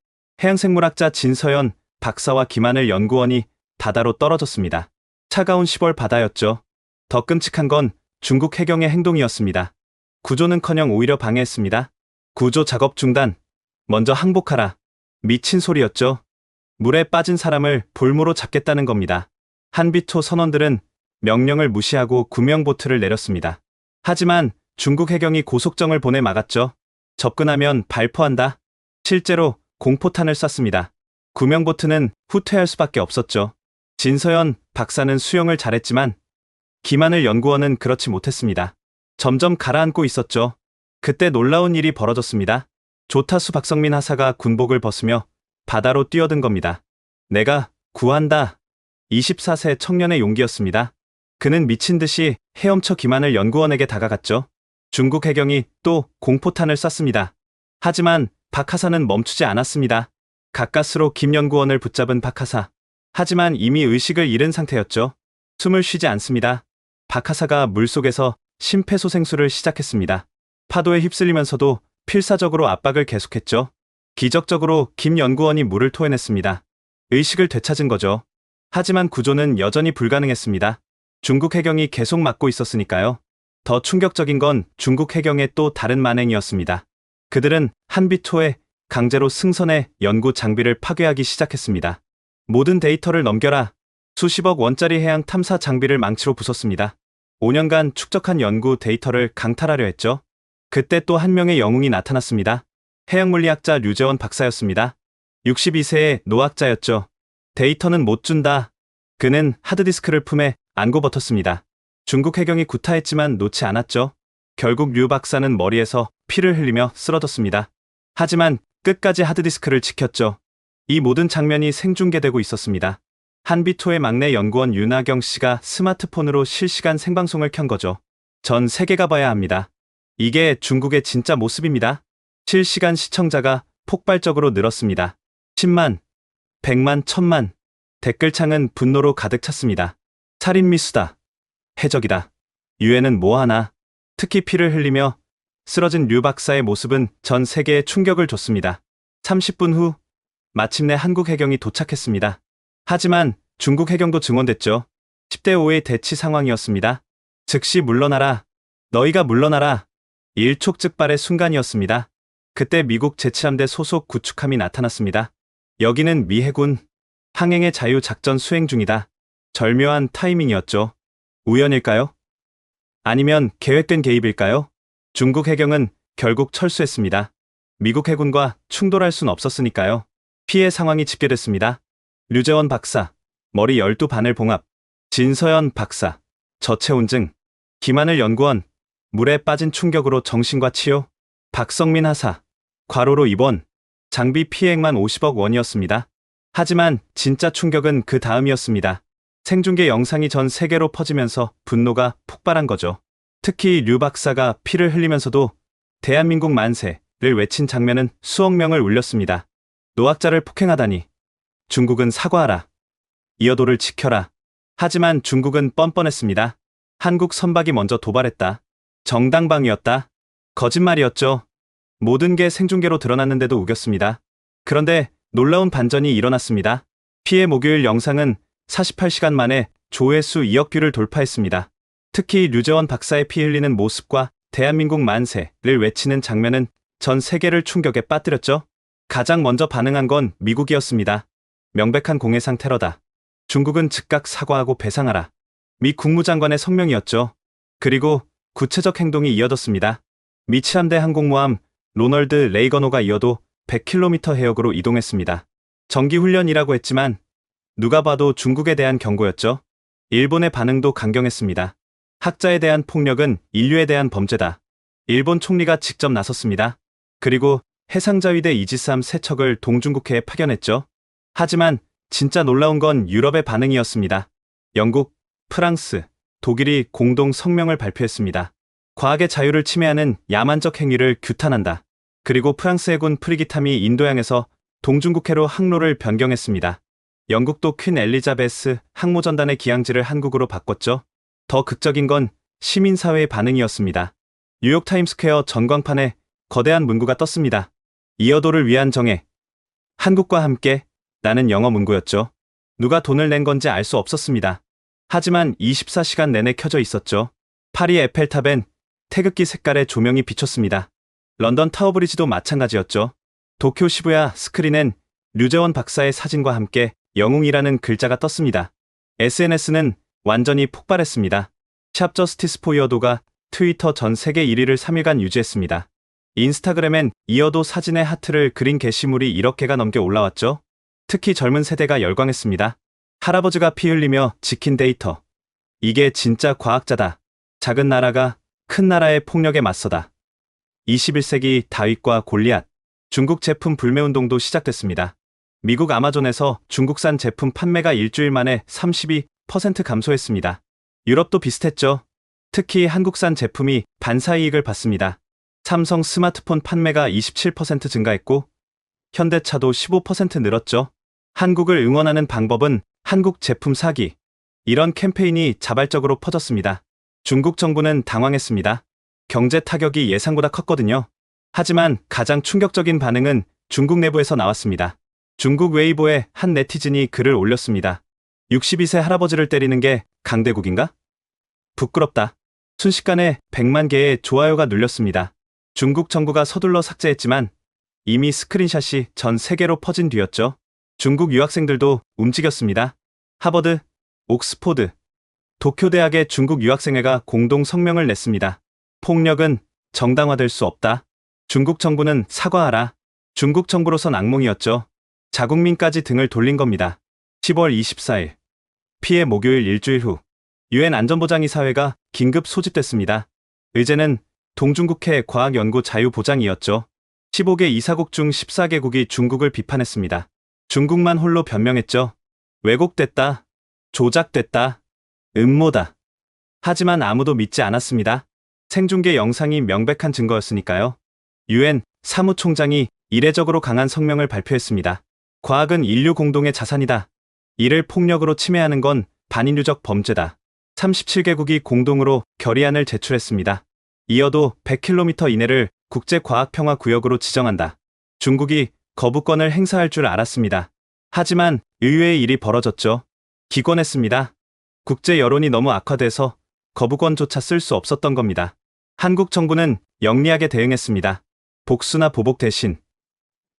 C: 해양생물학자 진서연 박사와 김하늘 연구원이 바다로 떨어졌습니다. 차가운 10월 바다였죠. 더 끔찍한 건 중국 해경의 행동이었습니다. 구조는커녕 오히려 방해했습니다. 구조 작업 중단. 먼저 항복하라. 미친 소리였죠. 물에 빠진 사람을 볼모로 잡겠다는 겁니다. 한빛호 선원들은 명령을 무시하고 구명보트를 내렸습니다. 하지만 중국 해경이 고속정을 보내 막았죠. 접근하면 발포한다. 실제로 공포탄을 쐈습니다. 구명보트는 후퇴할 수밖에 없었죠. 진서연 박사는 수영을 잘했지만 김하늘 연구원은 그렇지 못했습니다. 점점 가라앉고 있었죠. 그때 놀라운 일이 벌어졌습니다. 조타수 박성민 하사가 군복을 벗으며 바다로 뛰어든 겁니다. 내가 구한다. 24세 청년의 용기였습니다. 그는 미친 듯이 헤엄쳐 김하늘 연구원에게 다가갔죠. 중국 해경이 또 공포탄을 쐈습니다. 하지만 박 하사는 멈추지 않았습니다. 가까스로 김 연구원을 붙잡은 박 하사. 하지만 이미 의식을 잃은 상태였죠. 숨을 쉬지 않습니다. 박 하사가 물속에서 심폐소생술을 시작했습니다. 파도에 휩쓸리면서도 필사적으로 압박을 계속했죠. 기적적으로 김 연구원이 물을 토해냈습니다. 의식을 되찾은 거죠. 하지만 구조는 여전히 불가능했습니다. 중국 해경이 계속 막고 있었으니까요. 더 충격적인 건 중국 해경의 또 다른 만행이었습니다. 그들은 한비토에 강제로 승선해 연구 장비를 파괴하기 시작했습니다. 모든 데이터를 넘겨라. 수십억 원짜리 해양 탐사 장비를 망치로 부쉈습니다. 5년간 축적한 연구 데이터를 강탈하려 했죠. 그때 또 한 명의 영웅이 나타났습니다. 해양물리학자 류재원 박사였습니다. 62세의 노학자였죠. 데이터는 못 준다. 그는 하드디스크를 품에 안고 버텼습니다. 중국 해경이 구타했지만 놓지 않았죠. 결국 류 박사는 머리에서 피를 흘리며 쓰러졌습니다. 하지만 끝까지 하드디스크를 지켰죠. 이 모든 장면이 생중계되고 있었습니다. 한비토의 막내 연구원 윤하경 씨가 스마트폰으로 실시간 생방송을 켠 거죠. 전 세계가 봐야 합니다. 이게 중국의 진짜 모습입니다. 실시간 시청자가 폭발적으로 늘었습니다. 10만, 100만, 1000만. 댓글창은 분노로 가득 찼습니다. 살인미수다. 해적이다. 유엔은 뭐하나. 특히 피를 흘리며 쓰러진 류 박사의 모습은 전 세계에 충격을 줬습니다. 30분 후 마침내 한국 해경이 도착했습니다. 하지만 중국 해경도 증원됐죠. 10대 5의 대치 상황이었습니다. 즉시 물러나라. 너희가 물러나라. 일촉즉발의 순간이었습니다. 그때 미국 제7함대 소속 구축함이 나타났습니다. 여기는 미 해군 항행의 자유 작전 수행 중이다. 절묘한 타이밍이었죠. 우연일까요? 아니면 계획된 개입일까요? 중국 해경은 결국 철수했습니다. 미국 해군과 충돌할 순 없었으니까요. 피해 상황이 집계됐습니다. 류재원 박사, 머리 12바늘 봉합. 진서연 박사, 저체온증. 김하늘 연구원, 물에 빠진 충격으로 정신과 치유. 박성민 하사, 과로로 입원. 장비 피해액만 50억 원이었습니다. 하지만 진짜 충격은 그 다음이었습니다. 생중계 영상이 전 세계로 퍼지면서 분노가 폭발한 거죠. 특히 류 박사가 피를 흘리면서도 대한민국 만세를 외친 장면은 수억 명을 울렸습니다. 노학자를 폭행하다니. 중국은 사과하라. 이어도를 지켜라. 하지만 중국은 뻔뻔했습니다. 한국 선박이 먼저 도발했다. 정당방위였다. 거짓말이었죠. 모든 게 생중계로 드러났는데도 우겼습니다. 그런데 놀라운 반전이 일어났습니다. 피해 목요일 영상은 48시간 만에 조회수 2억 뷰를 돌파했습니다. 특히 류재원 박사의 피 흘리는 모습과 대한민국 만세를 외치는 장면은 전 세계를 충격에 빠뜨렸죠. 가장 먼저 반응한 건 미국이었습니다. 명백한 공해상 테러다. 중국은 즉각 사과하고 배상하라. 미 국무장관의 성명이었죠. 그리고 구체적 행동이 이어졌습니다. 미 칠함대 항공모함 로널드 레이건호가 이어도 100km 해역으로 이동했습니다. 정기훈련이라고 했지만 누가 봐도 중국에 대한 경고였죠. 일본의 반응도 강경했습니다. 학자에 대한 폭력은 인류에 대한 범죄다. 일본 총리가 직접 나섰습니다. 그리고 해상자위대 이지스함 3척을 동중국해에 파견했죠. 하지만 진짜 놀라운 건 유럽의 반응이었습니다. 영국, 프랑스, 독일이 공동 성명을 발표했습니다. 과학의 자유를 침해하는 야만적 행위를 규탄한다. 그리고 프랑스 해군 프리기탐이 인도양에서 동중국해로 항로를 변경했습니다. 영국도 퀸 엘리자베스 항모전단의 기항지를 한국으로 바꿨죠. 더 극적인 건 시민사회의 반응이었습니다. 뉴욕 타임스퀘어 전광판에 거대한 문구가 떴습니다. 이어도를 위한 정해. 한국과 함께. 라는 영어 문구였죠. 누가 돈을 낸 건지 알 수 없었습니다. 하지만 24시간 내내 켜져 있었죠. 파리 에펠탑엔 태극기 색깔의 조명이 비쳤습니다. 런던 타워브리지도 마찬가지였죠. 도쿄 시부야 스크린엔 류재원 박사의 사진과 함께 영웅이라는 글자가 떴습니다. SNS는 완전히 폭발했습니다. 샵 저스티스 포 이어도가 트위터 전 세계 1위를 3일간 유지했습니다. 인스타그램엔 이어도 사진의 하트를 그린 게시물이 1억 개가 넘게 올라왔죠. 특히 젊은 세대가 열광했습니다. 할아버지가 피 흘리며 지킨 데이터. 이게 진짜 과학자다. 작은 나라가 큰 나라의 폭력에 맞서다. 21세기 다윗과 골리앗. 중국 제품 불매운동도 시작됐습니다. 미국 아마존에서 중국산 제품 판매가 일주일 만에 32% 감소했습니다. 유럽도 비슷했죠. 특히 한국산 제품이 반사이익을 받습니다. 삼성 스마트폰 판매가 27% 증가했고 현대차도 15% 늘었죠. 한국을 응원하는 방법은 한국 제품 사기. 이런 캠페인이 자발적으로 퍼졌습니다. 중국 정부는 당황했습니다. 경제 타격이 예상보다 컸거든요. 하지만 가장 충격적인 반응은 중국 내부에서 나왔습니다. 중국 웨이보에 한 네티즌이 글을 올렸습니다. 62세 할아버지를 때리는 게 강대국인가? 부끄럽다. 순식간에 100만 개의 좋아요가 눌렸습니다. 중국 정부가 서둘러 삭제했지만 이미 스크린샷이 전 세계로 퍼진 뒤였죠. 중국 유학생들도 움직였습니다. 하버드, 옥스포드, 도쿄대학의 중국 유학생회가 공동 성명을 냈습니다. 폭력은 정당화될 수 없다. 중국 정부는 사과하라. 중국 정부로선 악몽이었죠. 자국민까지 등을 돌린 겁니다. 10월 24일. 피해 목요일 일주일 후. 유엔 안전보장이사회가 긴급 소집됐습니다. 의제는 동중국해 과학연구 자유보장이었죠. 15개 이사국 중 14개국이 중국을 비판했습니다. 중국만 홀로 변명했죠. 왜곡됐다. 조작됐다. 음모다. 하지만 아무도 믿지 않았습니다. 생중계 영상이 명백한 증거였으니까요. 유엔 사무총장이 이례적으로 강한 성명을 발표했습니다. 과학은 인류 공동의 자산이다. 이를 폭력으로 침해하는 건 반인류적 범죄다. 37개국이 공동으로 결의안을 제출했습니다. 이어도 100km 이내를 국제과학평화구역으로 지정한다. 중국이 거부권을 행사할 줄 알았습니다. 하지만 의외의 일이 벌어졌죠. 기권했습니다. 국제 여론이 너무 악화돼서 거부권조차 쓸 수 없었던 겁니다. 한국 정부는 영리하게 대응했습니다. 복수나 보복 대신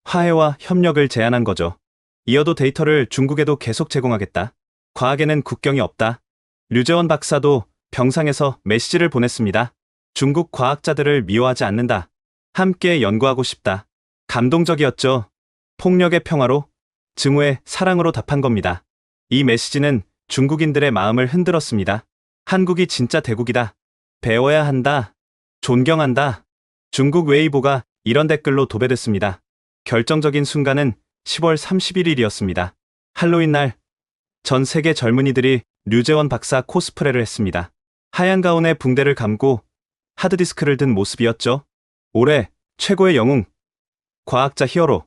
C: 화해와 협력을 제안한 거죠. 이어도 데이터를 중국에도 계속 제공하겠다. 과학에는 국경이 없다. 류재원 박사도 병상에서 메시지를 보냈습니다. 중국 과학자들을 미워하지 않는다. 함께 연구하고 싶다. 감동적이었죠. 폭력의 평화로, 증오의 사랑으로 답한 겁니다. 이 메시지는 중국인들의 마음을 흔들었습니다. 한국이 진짜 대국이다. 배워야 한다. 존경한다. 중국 웨이보가 이런 댓글로 도배됐습니다. 결정적인 순간은 10월 31일이었습니다. 할로윈 날, 전 세계 젊은이들이 류재원 박사 코스프레를 했습니다. 하얀 가운에 붕대를 감고 하드디스크를 든 모습이었죠. 올해 최고의 영웅, 과학자 히어로,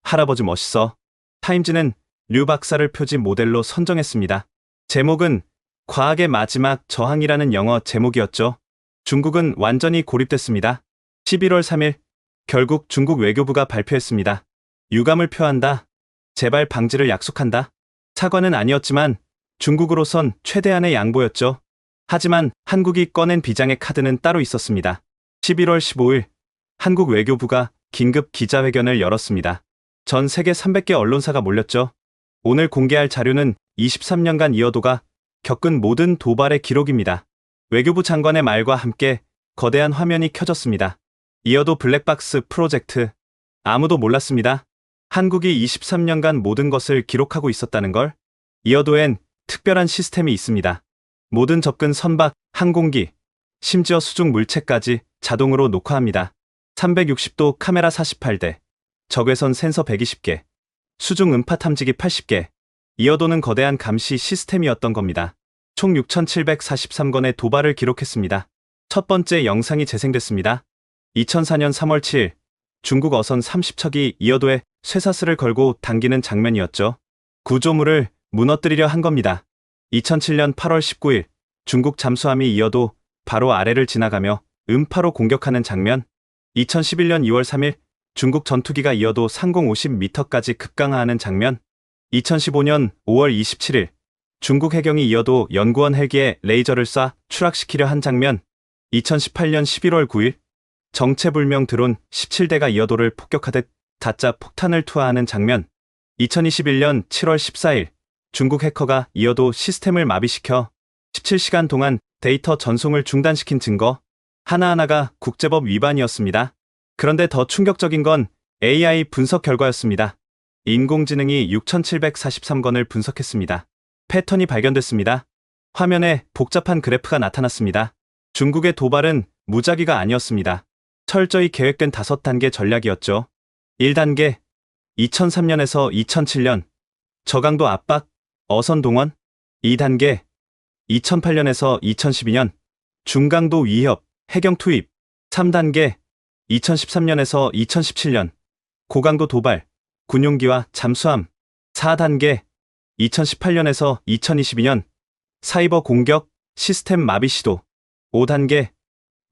C: 할아버지 멋있어. 타임즈는 류 박사를 표지 모델로 선정했습니다. 제목은 과학의 마지막 저항이라는 영어 제목이었죠. 중국은 완전히 고립됐습니다. 11월 3일, 결국 중국 외교부가 발표했습니다. 유감을 표한다. 재발 방지를 약속한다. 사과는 아니었지만 중국으로선 최대한의 양보였죠. 하지만 한국이 꺼낸 비장의 카드는 따로 있었습니다. 11월 15일, 한국 외교부가 긴급 기자회견을 열었습니다. 전 세계 300개 언론사가 몰렸죠. 오늘 공개할 자료는 23년간 이어도가 겪은 모든 도발의 기록입니다. 외교부 장관의 말과 함께 거대한 화면이 켜졌습니다. 이어도 블랙박스 프로젝트. 아무도 몰랐습니다. 한국이 23년간 모든 것을 기록하고 있었다는 걸. 이어도엔 특별한 시스템이 있습니다. 모든 접근 선박, 항공기, 심지어 수중 물체까지 자동으로 녹화합니다. 360도 카메라 48대, 적외선 센서 120개, 수중 음파 탐지기 80개. 이어도는 거대한 감시 시스템이었던 겁니다. 총 6,743건의 도발을 기록했습니다. 첫 번째 영상이 재생됐습니다. 2004년 3월 7일, 중국 어선 30척이 이어도에 쇠사슬을 걸고 당기는 장면이었죠. 구조물을 무너뜨리려 한 겁니다. 2007년 8월 19일, 중국 잠수함이 이어도 바로 아래를 지나가며 음파로 공격하는 장면. 2011년 2월 3일, 중국 전투기가 이어도 상공 50m까지 급강하하는 장면. 2015년 5월 27일, 중국 해경이 이어도 연구원 헬기에 레이저를 쏴 추락시키려 한 장면. 2018년 11월 9일, 정체불명 드론 17대가 이어도를 폭격하듯 다짜 폭탄을 투하하는 장면. 2021년 7월 14일, 중국 해커가 이어도 시스템을 마비시켜 17시간 동안 데이터 전송을 중단시킨 증거. 하나하나가 국제법 위반이었습니다. 그런데 더 충격적인 건 AI 분석 결과였습니다. 인공지능이 6,743건을 분석했습니다. 패턴이 발견됐습니다. 화면에 복잡한 그래프가 나타났습니다. 중국의 도발은 무작위가 아니었습니다. 철저히 계획된 5단계 전략이었죠. 1단계, 2003년에서 2007년, 저강도 압박, 어선 동원. 2단계, 2008년에서 2012년, 중강도 위협, 해경 투입. 3단계, 2013년에서 2017년, 고강도 도발, 군용기와 잠수함. 4단계, 2018년에서 2022년, 사이버 공격, 시스템 마비 시도. 5단계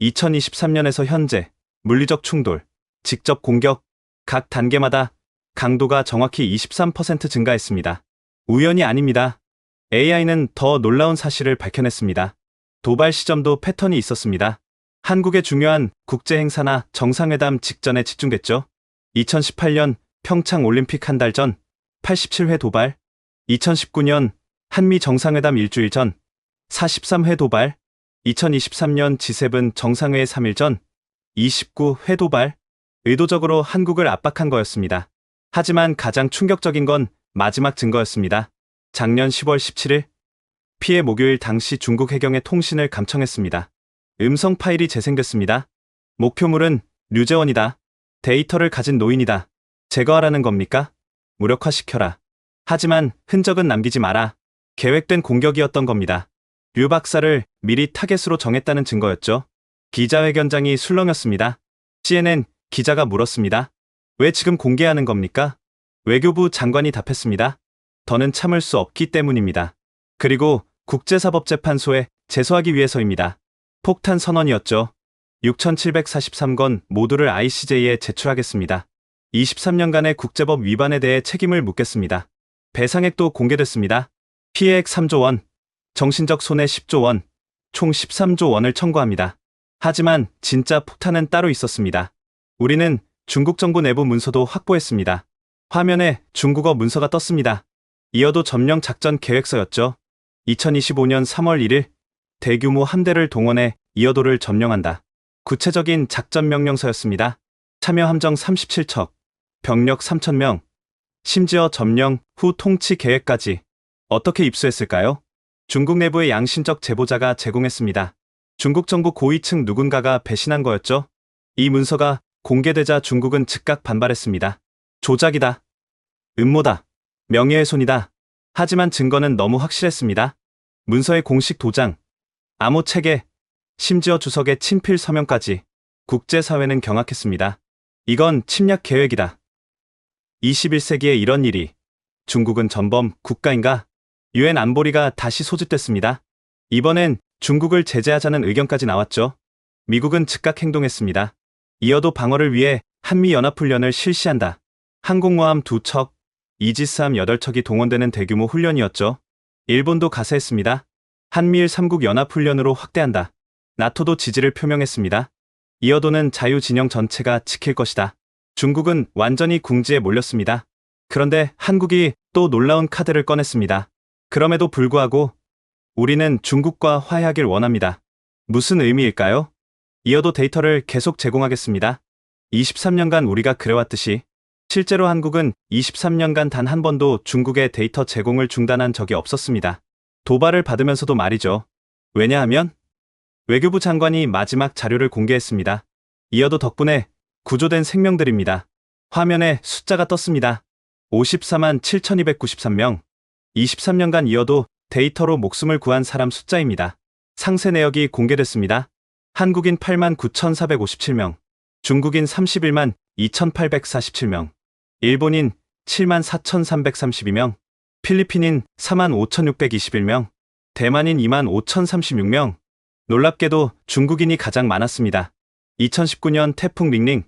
C: 2023년에서 현재 물리적 충돌, 직접 공격, 각 단계마다 강도가 정확히 23% 증가했습니다. 우연이 아닙니다. AI는 더 놀라운 사실을 밝혀냈습니다. 도발 시점도 패턴이 있었습니다. 한국의 중요한 국제 행사나 정상회담 직전에 집중됐죠. 2018년 평창 올림픽 한 달 전 87회 도발, 2019년 한미 정상회담 일주일 전 43회 도발, 2023년 G7 정상회의 3일 전 29회 도발, 의도적으로 한국을 압박한 거였습니다. 하지만 가장 충격적인 건 마지막 증거였습니다. 작년 10월 17일 피해 목요일 당시 중국 해경의 통신을 감청했습니다. 음성 파일이 재생됐습니다. 목표물은 류재원이다. 데이터를 가진 노인이다. 제거하라는 겁니까? 무력화시켜라. 하지만 흔적은 남기지 마라. 계획된 공격이었던 겁니다. 류 박사를 미리 타겟으로 정했다는 증거였죠. 기자회견장이 술렁였습니다. CNN 기자가 물었습니다. 왜 지금 공개하는 겁니까? 외교부 장관이 답했습니다. 더는 참을 수 없기 때문입니다. 그리고 국제사법재판소에 제소하기 위해서입니다. 폭탄 선언이었죠. 6,743건 모두를 ICJ에 제출하겠습니다. 23년간의 국제법 위반에 대해 책임을 묻겠습니다. 배상액도 공개됐습니다. 피해액 3조 원, 정신적 손해 10조 원, 총 13조 원을 청구합니다. 하지만 진짜 폭탄은 따로 있었습니다. 우리는 중국 정부 내부 문서도 확보했습니다. 화면에 중국어 문서가 떴습니다. 이어도 점령 작전 계획서였죠. 2025년 3월 1일 대규모 함대를 동원해 이어도를 점령한다. 구체적인 작전 명령서였습니다. 참여 함정 37척, 병력 3,000명, 심지어 점령 후 통치 계획까지. 어떻게 입수했을까요? 중국 내부의 양심적 제보자가 제공했습니다. 중국 정부 고위층 누군가가 배신한 거였죠. 이 문서가 공개되자 중국은 즉각 반발했습니다. 조작이다. 음모다. 명예훼손이다. 하지만 증거는 너무 확실했습니다. 문서의 공식 도장, 암호 체계, 심지어 주석의 친필 서명까지. 국제사회는 경악했습니다. 이건 침략 계획이다. 21세기에 이런 일이. 중국은 전범 국가인가? 유엔 안보리가 다시 소집됐습니다. 이번엔 중국을 제재하자는 의견까지 나왔죠. 미국은 즉각 행동했습니다. 이어도 방어를 위해 한미연합훈련을 실시한다. 항공모함 2척, 이지스함 8척이 동원되는 대규모 훈련이었죠. 일본도 가세했습니다. 한미일 3국 연합훈련으로 확대한다. 나토도 지지를 표명했습니다. 이어도는 자유진영 전체가 지킬 것이다. 중국은 완전히 궁지에 몰렸습니다. 그런데 한국이 또 놀라운 카드를 꺼냈습니다. 그럼에도 불구하고 우리는 중국과 화해하길 원합니다. 무슨 의미일까요? 이어도 데이터를 계속 제공하겠습니다. 23년간 우리가 그래왔듯이 실제로 한국은 23년간 단 한 번도 중국의 데이터 제공을 중단한 적이 없었습니다. 도발을 받으면서도 말이죠. 왜냐하면 외교부 장관이 마지막 자료를 공개했습니다. 이어도 덕분에 구조된 생명들입니다. 화면에 숫자가 떴습니다. 54만 7,293명. 23년간 이어도 데이터로 목숨을 구한 사람 숫자입니다. 상세 내역이 공개됐습니다. 한국인 8만 9,457명, 중국인 31만 2,847명, 일본인 7만 4,332명, 필리핀인 4만 5,621명, 대만인 2만 5,036명. 놀랍게도 중국인이 가장 많았습니다. 2019년 태풍 링링,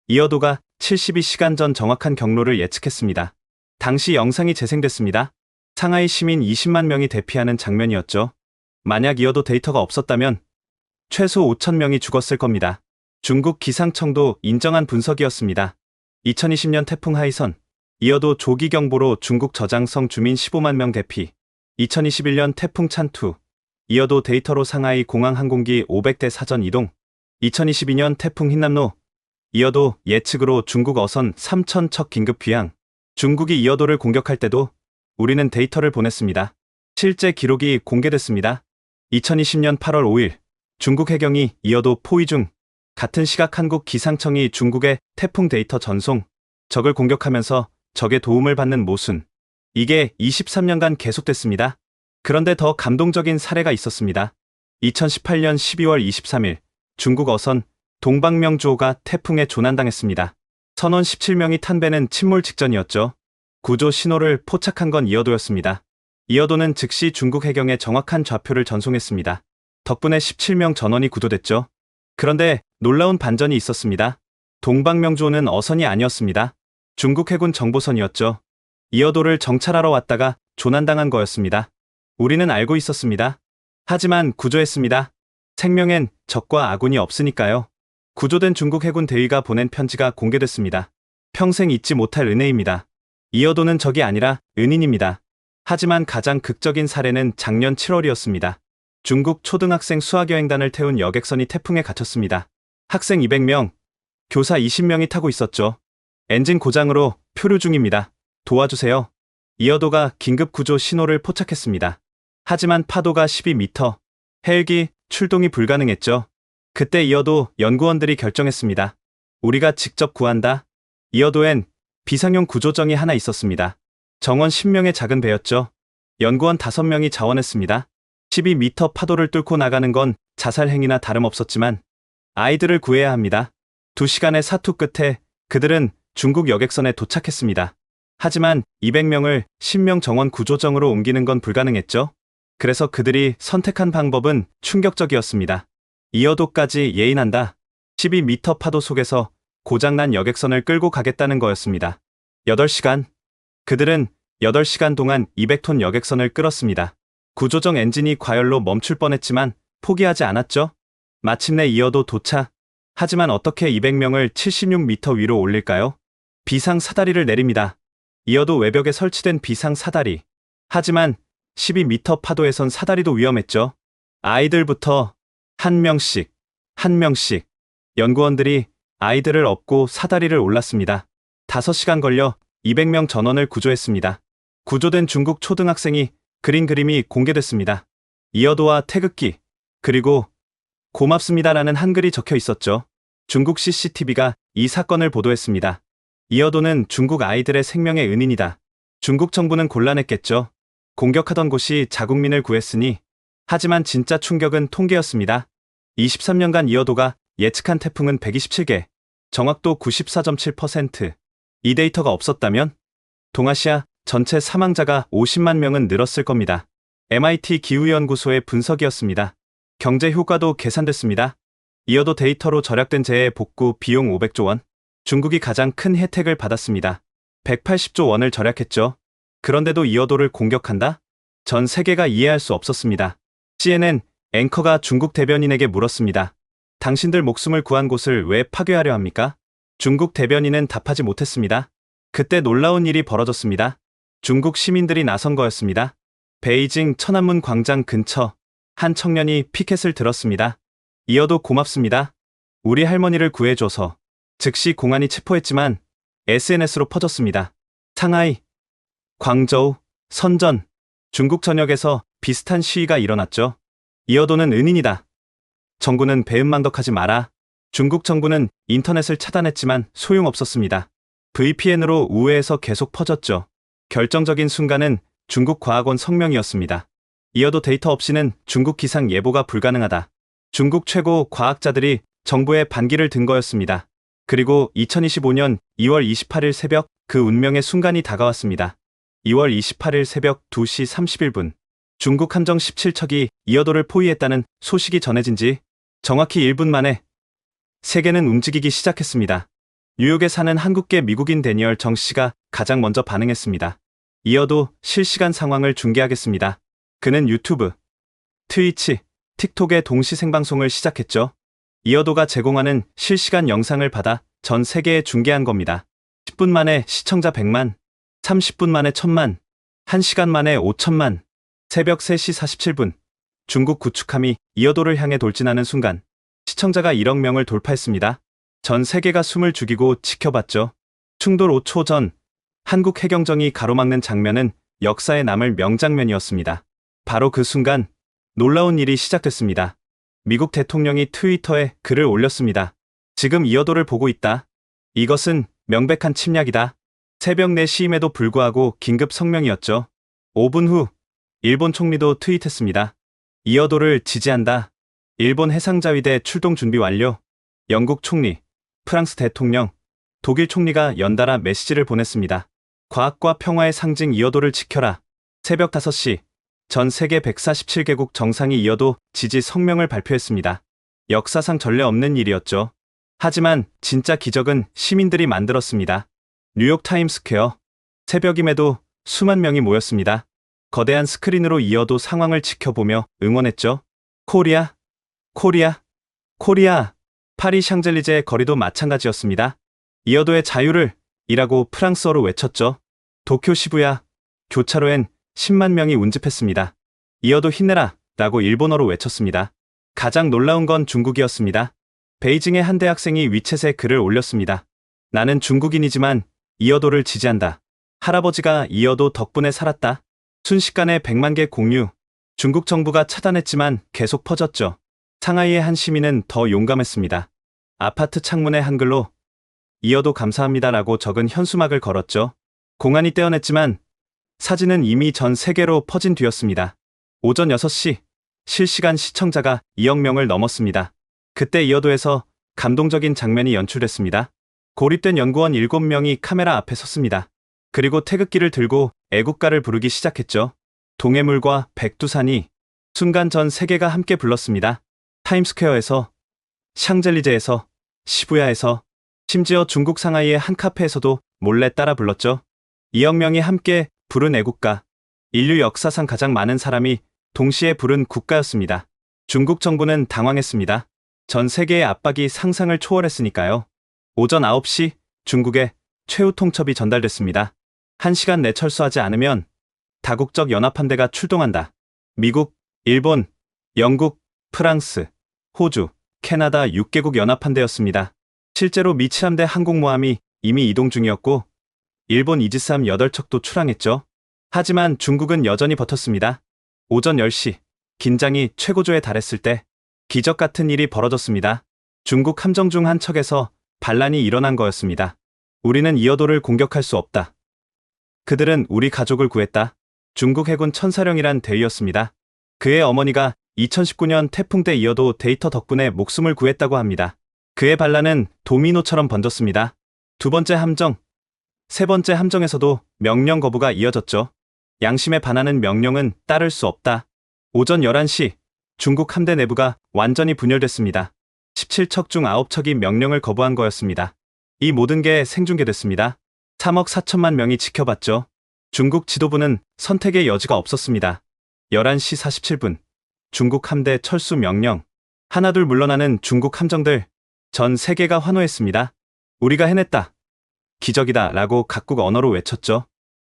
C: 이어도가 72시간 전 정확한 경로를 예측했습니다. 당시 영상이 재생됐습니다. 상하이 시민 20만 명이 대피하는 장면이었죠. 만약 이어도 데이터가 없었다면 최소 5,000명이 죽었을 겁니다. 중국 기상청도 인정한 분석이었습니다. 2020년 태풍 하이선, 이어도 조기 경보로 중국 저장성 주민 15만 명 대피. 2021년 태풍 찬투, 이어도 데이터로 상하이 공항 항공기 500대 사전 이동. 2022년 태풍 흰남노, 이어도 예측으로 중국 어선 3,000척 긴급 귀향. 중국이 이어도를 공격할 때도 우리는 데이터를 보냈습니다. 실제 기록이 공개됐습니다. 2020년 8월 5일 중국 해경이 이어도 포위 중. 같은 시각 한국 기상청이 중국의 태풍 데이터 전송. 적을 공격하면서 적의 도움을 받는 모순. 이게 23년간 계속됐습니다. 그런데 더 감동적인 사례가 있었습니다. 2018년 12월 23일 중국 어선 동방명주호가 태풍에 조난당했습니다. 선원 17명이 탄 배는 침몰 직전이었죠. 구조 신호를 포착한 건 이어도였습니다. 이어도는 즉시 중국 해경에 정확한 좌표를 전송했습니다. 덕분에 17명 전원이 구조됐죠. 그런데 놀라운 반전이 있었습니다. 동방명주호는 어선이 아니었습니다. 중국 해군 정보선이었죠. 이어도를 정찰하러 왔다가 조난당한 거였습니다. 우리는 알고 있었습니다. 하지만 구조했습니다. 생명엔 적과 아군이 없으니까요. 구조된 중국 해군 대위가 보낸 편지가 공개됐습니다. 평생 잊지 못할 은혜입니다. 이어도는 적이 아니라 은인입니다. 하지만 가장 극적인 사례는 작년 7월이었습니다. 중국 초등학생 수학여행단을 태운 여객선이 태풍에 갇혔습니다. 학생 200명, 교사 20명이 타고 있었죠. 엔진 고장으로 표류 중입니다. 도와주세요. 이어도가 긴급 구조 신호를 포착했습니다. 하지만 파도가 12m, 헬기 출동이 불가능했죠. 그때 이어도 연구원들이 결정했습니다. 우리가 직접 구한다. 이어도엔 비상용 구조정이 하나 있었습니다. 정원 10명의 작은 배였죠. 연구원 5명이 자원했습니다. 12m 파도를 뚫고 나가는 건 자살 행위나 다름없었지만 아이들을 구해야 합니다. 2시간의 사투 끝에 그들은 중국 여객선에 도착했습니다. 하지만 200명을 10명 정원 구조정으로 옮기는 건 불가능했죠. 그래서 그들이 선택한 방법은 충격적이었습니다. 이어도까지 예인한다. 12m 파도 속에서 고장난 여객선을 끌고 가겠다는 거였습니다. 8시간. 그들은 8시간 동안 200톤 여객선을 끌었습니다. 구조정 엔진이 과열로 멈출 뻔했지만 포기하지 않았죠. 마침내 이어도 도착. 하지만 어떻게 200명을 76m 위로 올릴까요? 비상 사다리를 내립니다. 이어도 외벽에 설치된 비상 사다리. 하지만 12m 파도에선 사다리도 위험했죠. 아이들부터 한 명씩. 연구원들이 아이들을 업고 사다리를 올랐습니다. 5시간 걸려 200명 전원을 구조했습니다. 구조된 중국 초등학생이 그린 그림이 공개됐습니다. 이어도와 태극기, 그리고 고맙습니다라는 한글이 적혀 있었죠. 중국 CCTV가 이 사건을 보도했습니다. 이어도는 중국 아이들의 생명의 은인이다. 중국 정부는 곤란했겠죠. 공격하던 곳이 자국민을 구했으니. 하지만 진짜 충격은 통계였습니다. 23년간 이어도가 예측한 태풍은 127개, 정확도 94.7%. 이 데이터가 없었다면 동아시아 전체 사망자가 50만 명은 늘었을 겁니다. MIT 기후연구소의 분석이었습니다. 경제 효과도 계산됐습니다. 이어도 데이터로 절약된 재해 복구 비용 500조 원. 중국이 가장 큰 혜택을 받았습니다. 180조 원을 절약했죠. 그런데도 이어도를 공격한다? 전 세계가 이해할 수 없었습니다. CNN 앵커가 중국 대변인에게 물었습니다. 당신들 목숨을 구한 곳을 왜 파괴하려 합니까? 중국 대변인은 답하지 못했습니다. 그때 놀라운 일이 벌어졌습니다. 중국 시민들이 나선 거였습니다. 베이징 천안문 광장 근처 한 청년이 피켓을 들었습니다. 이어도 고맙습니다. 우리 할머니를 구해줘서. 즉시 공안이 체포했지만 SNS로 퍼졌습니다. 상하이, 광저우, 선전, 중국 전역에서 비슷한 시위가 일어났죠. 이어도는 은인이다. 정부는 배은망덕하지 마라. 중국 정부는 인터넷을 차단했지만 소용없었습니다. VPN으로 우회해서 계속 퍼졌죠. 결정적인 순간은 중국 과학원 성명이었습니다. 이어도 데이터 없이는 중국 기상 예보가 불가능하다. 중국 최고 과학자들이 정부의 반기를 든 거였습니다. 그리고 2025년 2월 28일 새벽 그 운명의 순간이 다가왔습니다. 2월 28일 새벽 2시 31분. 중국 함정 17척이 이어도를 포위했다는 소식이 전해진 지 정확히 1분 만에 세계는 움직이기 시작했습니다. 뉴욕에 사는 한국계 미국인 데니얼 정 씨가 가장 먼저 반응했습니다. 이어도 실시간 상황을 중계하겠습니다. 그는 유튜브, 트위치, 틱톡의 동시 생방송을 시작했죠. 이어도가 제공하는 실시간 영상을 받아 전 세계에 중계한 겁니다. 10분 만에 시청자 100만, 30분 만에 1000만, 1시간 만에 5천만. 새벽 3시 47분, 중국 구축함이 이어도를 향해 돌진하는 순간 시청자가 1억 명을 돌파했습니다. 전 세계가 숨을 죽이고 지켜봤죠. 충돌 5초 전 한국 해경정이 가로막는 장면은 역사에 남을 명장면이었습니다. 바로 그 순간 놀라운 일이 시작됐습니다. 미국 대통령이 트위터에 글을 올렸습니다. 지금 이어도를 보고 있다. 이것은 명백한 침략이다. 새벽 4시임에도 불구하고 긴급 성명이었죠. 5분 후 일본 총리도 트윗했습니다. 이어도를 지지한다. 일본 해상자위대 출동 준비 완료. 영국 총리, 프랑스 대통령, 독일 총리가 연달아 메시지를 보냈습니다. 과학과 평화의 상징 이어도를 지켜라. 새벽 5시 전 세계 147개국 정상이 이어도 지지 성명을 발표했습니다. 역사상 전례 없는 일이었죠. 하지만 진짜 기적은 시민들이 만들었습니다. 뉴욕 타임스퀘어. 새벽임에도 수만 명이 모였습니다. 거대한 스크린으로 이어도 상황을 지켜보며 응원했죠. 코리아, 코리아, 코리아. 파리 샹젤리제 거리도 마찬가지였습니다. 이어도의 자유를 이라고 프랑스어로 외쳤죠. 도쿄 시부야 교차로엔 10만 명이 운집했습니다. 이어도 힘내라 라고 일본어로 외쳤습니다. 가장 놀라운 건 중국이었습니다. 베이징의 한 대학생이 위챗에 글을 올렸습니다. 나는 중국인이지만 이어도를 지지한다. 할아버지가 이어도 덕분에 살았다. 순식간에 100만 개 공유. 중국 정부가 차단했지만 계속 퍼졌죠. 상하이의 한 시민은 더 용감했습니다. 아파트 창문에 한글로 이어도 감사합니다라고 적은 현수막을 걸었죠. 공안이 떼어냈지만 사진은 이미 전 세계로 퍼진 뒤였습니다. 오전 6시 실시간 시청자가 2억 명을 넘었습니다. 그때 이어도에서 감동적인 장면이 연출됐습니다. 고립된 연구원 7명이 카메라 앞에 섰습니다. 그리고 태극기를 들고 애국가를 부르기 시작했죠. 동해물과 백두산이 순간 전 세계가 함께 불렀습니다. 타임스퀘어에서, 샹젤리제에서, 시부야에서, 심지어 중국 상하이의 한 카페에서도 몰래 따라 불렀죠. 2억 명이 함께 부른 애국가. 인류 역사상 가장 많은 사람이 동시에 부른 국가였습니다. 중국 정부는 당황했습니다. 전 세계의 압박이 상상을 초월했으니까요. 오전 9시 중국에 최후 통첩이 전달됐습니다. 1시간 내 철수하지 않으면 다국적 연합함대가 출동한다. 미국, 일본, 영국, 프랑스, 호주, 캐나다 6개국 연합함대였습니다. 실제로 미 칠함대 항공모함이 이미 이동 중이었고 일본 이지스함 8척도 출항했죠. 하지만 중국은 여전히 버텼습니다. 오전 10시 긴장이 최고조에 달했을 때 기적 같은 일이 벌어졌습니다. 중국 함정 중 한 척에서 반란이 일어난 거였습니다. 우리는 이어도를 공격할 수 없다. 그들은 우리 가족을 구했다. 중국 해군 천사령이란 대위였습니다. 그의 어머니가 2019년 태풍 때 이어도 데이터 덕분에 목숨을 구했다고 합니다. 그의 반란은 도미노처럼 번졌습니다. 두 번째 함정, 세 번째 함정에서도 명령 거부가 이어졌죠. 양심에 반하는 명령은 따를 수 없다. 오전 11시 중국 함대 내부가 완전히 분열됐습니다. 17척 중 9척이 명령을 거부한 거였습니다. 이 모든 게 생중계됐습니다. 3억 4천만 명이 지켜봤죠. 중국 지도부는 선택의 여지가 없었습니다. 11시 47분 중국 함대 철수 명령. 하나둘 물러나는 중국 함정들. 전 세계가 환호했습니다. 우리가 해냈다. 기적이다 라고 각국 언어로 외쳤죠.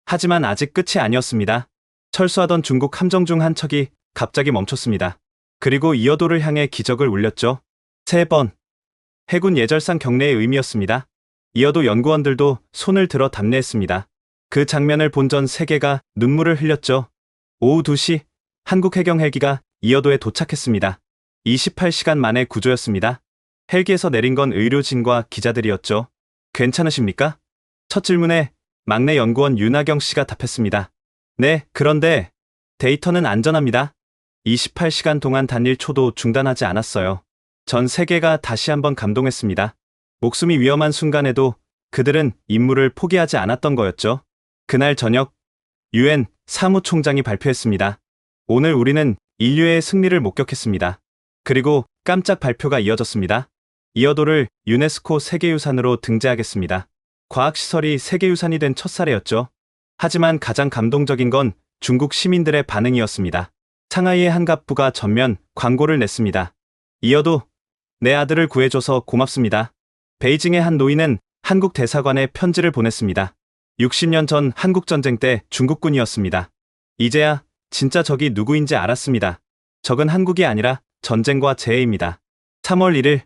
C: 하지만 아직 끝이 아니었습니다. 철수하던 중국 함정 중 한 척이 갑자기 멈췄습니다. 그리고 이어도를 향해 기적을 울렸죠. 3번. 해군 예절상 경례의 의미였습니다. 이어도 연구원들도 손을 들어 답례했습니다. 그 장면을 본 전 세계가 눈물을 흘렸죠. 오후 2시 한국 해경 헬기가 이어도에 도착했습니다. 28시간 만에 구조였습니다. 헬기에서 내린 건 의료진과 기자들이었죠. 괜찮으십니까? 첫 질문에 막내 연구원 윤하경 씨가 답했습니다. 네, 그런데 데이터는 안전합니다. 28시간 동안 단 1초도 중단하지 않았어요. 전 세계가 다시 한번 감동했습니다. 목숨이 위험한 순간에도 그들은 임무를 포기하지 않았던 거였죠. 그날 저녁 UN 사무총장이 발표했습니다. 오늘 우리는 인류의 승리를 목격했습니다. 그리고 깜짝 발표가 이어졌습니다. 이어도를 유네스코 세계유산으로 등재하겠습니다. 과학시설이 세계유산이 된 첫 사례였죠. 하지만 가장 감동적인 건 중국 시민들의 반응이었습니다. 상하이의 한 갑부가 전면 광고를 냈습니다. 이어도 내 아들을 구해줘서 고맙습니다. 베이징의 한 노인은 한국 대사관에 편지를 보냈습니다. 60년 전 한국전쟁 때 중국군이었습니다. 이제야 진짜 적이 누구인지 알았습니다. 적은 한국이 아니라 전쟁과 재해입니다. 3월 1일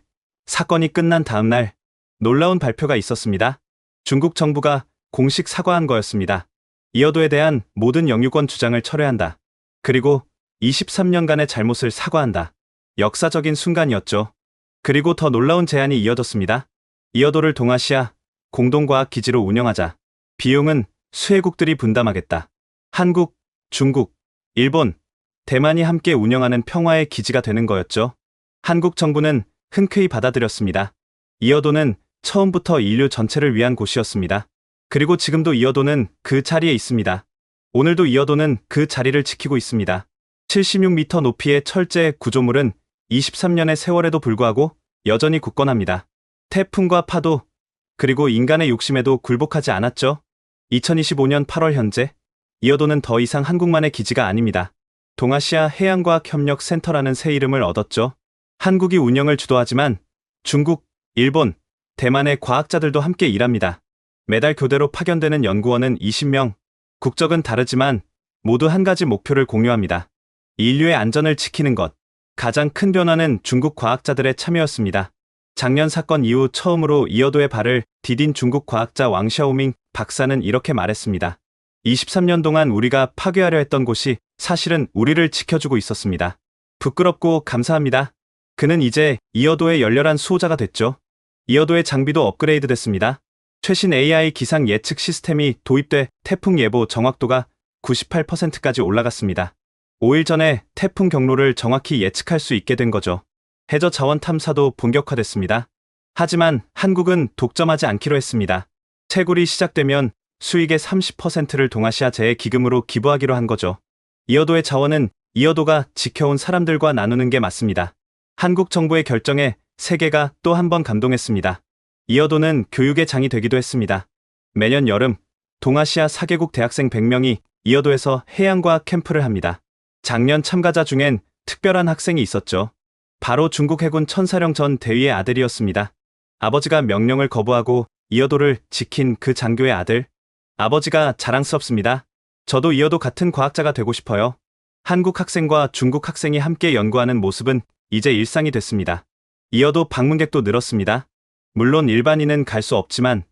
C: 사건이 끝난 다음 날 놀라운 발표가 있었습니다. 중국 정부가 공식 사과한 거였습니다. 이어도에 대한 모든 영유권 주장을 철회한다. 그리고 23년간의 잘못을 사과한다. 역사적인 순간이었죠. 그리고 더 놀라운 제안이 이어졌습니다. 이어도를 동아시아 공동과학 기지로 운영하자. 비용은 수혜국들이 분담하겠다. 한국, 중국, 일본, 대만이 함께 운영하는 평화의 기지가 되는 거였죠. 한국 정부는 흔쾌히 받아들였습니다. 이어도는 처음부터 인류 전체를 위한 곳이었습니다. 그리고 지금도 이어도는 그 자리에 있습니다. 오늘도 이어도는 그 자리를 지키고 있습니다. 76m 높이의 철제 구조물은 23년의 세월에도 불구하고 여전히 굳건합니다. 태풍과 파도, 그리고 인간의 욕심에도 굴복하지 않았죠. 2025년 8월 현재, 이어도는 더 이상 한국만의 기지가 아닙니다. 동아시아 해양과학협력센터라는 새 이름을 얻었죠. 한국이 운영을 주도하지만 중국, 일본, 대만의 과학자들도 함께 일합니다. 매달 교대로 파견되는 연구원은 20명, 국적은 다르지만 모두 한 가지 목표를 공유합니다. 인류의 안전을 지키는 것. 가장 큰 변화는 중국 과학자들의 참여였습니다. 작년 사건 이후 처음으로 이어도의 발을 디딘 중국 과학자 왕샤오밍 박사는 이렇게 말했습니다. 23년 동안 우리가 파괴하려 했던 곳이 사실은 우리를 지켜주고 있었습니다. 부끄럽고 감사합니다. 그는 이제 이어도의 열렬한 수호자가 됐죠. 이어도의 장비도 업그레이드 됐습니다. 최신 AI 기상 예측 시스템이 도입돼 태풍 예보 정확도가 98%까지 올라갔습니다. 5일 전에 태풍 경로를 정확히 예측할 수 있게 된 거죠. 해저 자원 탐사도 본격화됐습니다. 하지만 한국은 독점하지 않기로 했습니다. 채굴이 시작되면 수익의 30%를 동아시아 재해기금으로 기부하기로 한 거죠. 이어도의 자원은 이어도가 지켜온 사람들과 나누는 게 맞습니다. 한국 정부의 결정에 세계가 또 한 번 감동했습니다. 이어도는 교육의 장이 되기도 했습니다. 매년 여름 동아시아 4개국 대학생 100명이 이어도에서 해양과학 캠프를 합니다. 작년 참가자 중엔 특별한 학생이 있었죠. 바로 중국 해군 천사령 전 대위의 아들이었습니다. 아버지가 명령을 거부하고 이어도를 지킨 그 장교의 아들. 아버지가 자랑스럽습니다. 저도 이어도 같은 과학자가 되고 싶어요. 한국 학생과 중국 학생이 함께 연구하는 모습은 이제 일상이 됐습니다. 이어도 방문객도 늘었습니다. 물론 일반인은 갈 수 없지만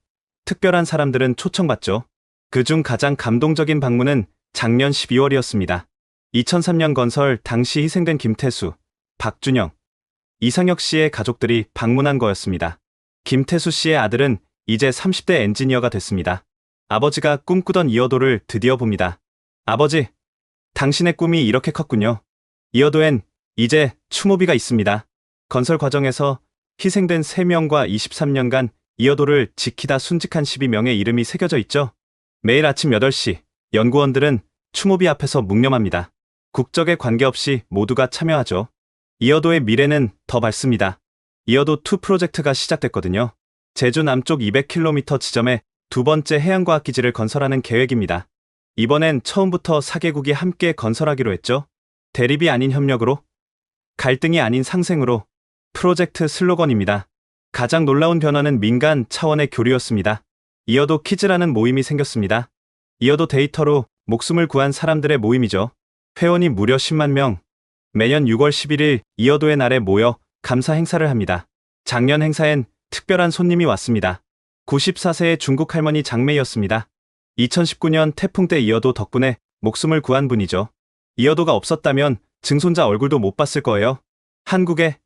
C: 특별한 사람들은 초청받죠. 그중 가장 감동적인 방문은 작년 12월이었습니다. 2003년 건설 당시 희생된 김태수, 박준영, 이상혁 씨의 가족들이 방문한 거였습니다. 김태수 씨의 아들은 이제 30대 엔지니어가 됐습니다. 아버지가 꿈꾸던 이어도를 드디어 봅니다. 아버지, 당신의 꿈이 이렇게 컸군요. 이어도엔 이제 추모비가 있습니다. 건설 과정에서 희생된 3명과 23년간 이어도를 지키다 순직한 12명의 이름이 새겨져 있죠. 매일 아침 8시 연구원들은 추모비 앞에서 묵념합니다. 국적에 관계없이 모두가 참여하죠. 이어도의 미래는 더 밝습니다. 이어도2 프로젝트가 시작됐거든요. 제주 남쪽 200km 지점에 두 번째 해양과학기지를 건설하는 계획입니다. 이번엔 처음부터 4개국이 함께 건설하기로 했죠. 대립이 아닌 협력으로, 갈등이 아닌 상생으로. 프로젝트 슬로건입니다. 가장 놀라운 변화는 민간 차원의 교류였습니다. 이어도 키즈라는 모임이 생겼습니다. 이어도 데이터로 목숨을 구한 사람들의 모임이죠. 회원이 무려 10만 명. 매년 6월 11일 이어도의 날에 모여 감사 행사를 합니다. 작년 행사엔 특별한 손님이 왔습니다. 94세의 중국 할머니 장매였습니다. 2019년 태풍 때 이어도 덕분에 목숨을 구한 분이죠. 이어도가 없었다면 증손자 얼굴도 못 봤을 거예요. 한국에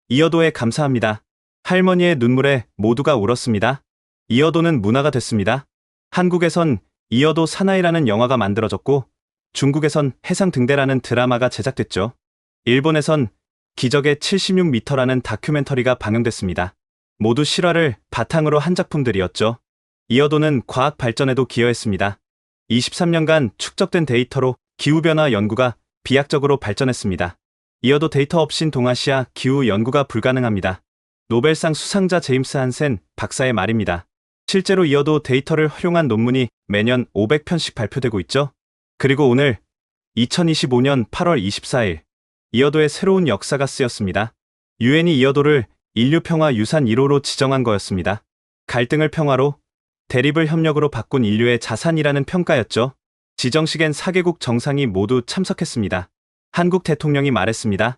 C: 이어도에 감사합니다. 할머니의 눈물에 모두가 울었습니다. 이어도는 문화가 됐습니다. 한국에선 이어도 사나이라는 영화가 만들어졌고 중국에선 해상등대라는 드라마가 제작됐죠. 일본에선 기적의 76m라는 다큐멘터리가 방영됐습니다. 모두 실화를 바탕으로 한 작품들이었죠. 이어도는 과학 발전에도 기여했습니다. 23년간 축적된 데이터로 기후변화 연구가 비약적으로 발전했습니다. 이어도 데이터 없인 동아시아 기후 연구가 불가능합니다. 노벨상 수상자 제임스 한센 박사의 말입니다. 실제로 이어도 데이터를 활용한 논문이 매년 500편씩 발표되고 있죠. 그리고 오늘 2025년 8월 24일 이어도의 새로운 역사가 쓰였습니다. 유엔이 이어도를 인류평화 유산 1호로 지정한 거였습니다. 갈등을 평화로, 대립을 협력으로 바꾼 인류의 자산이라는 평가였죠. 지정식엔 4개국 정상이 모두 참석했습니다. 한국 대통령이 말했습니다.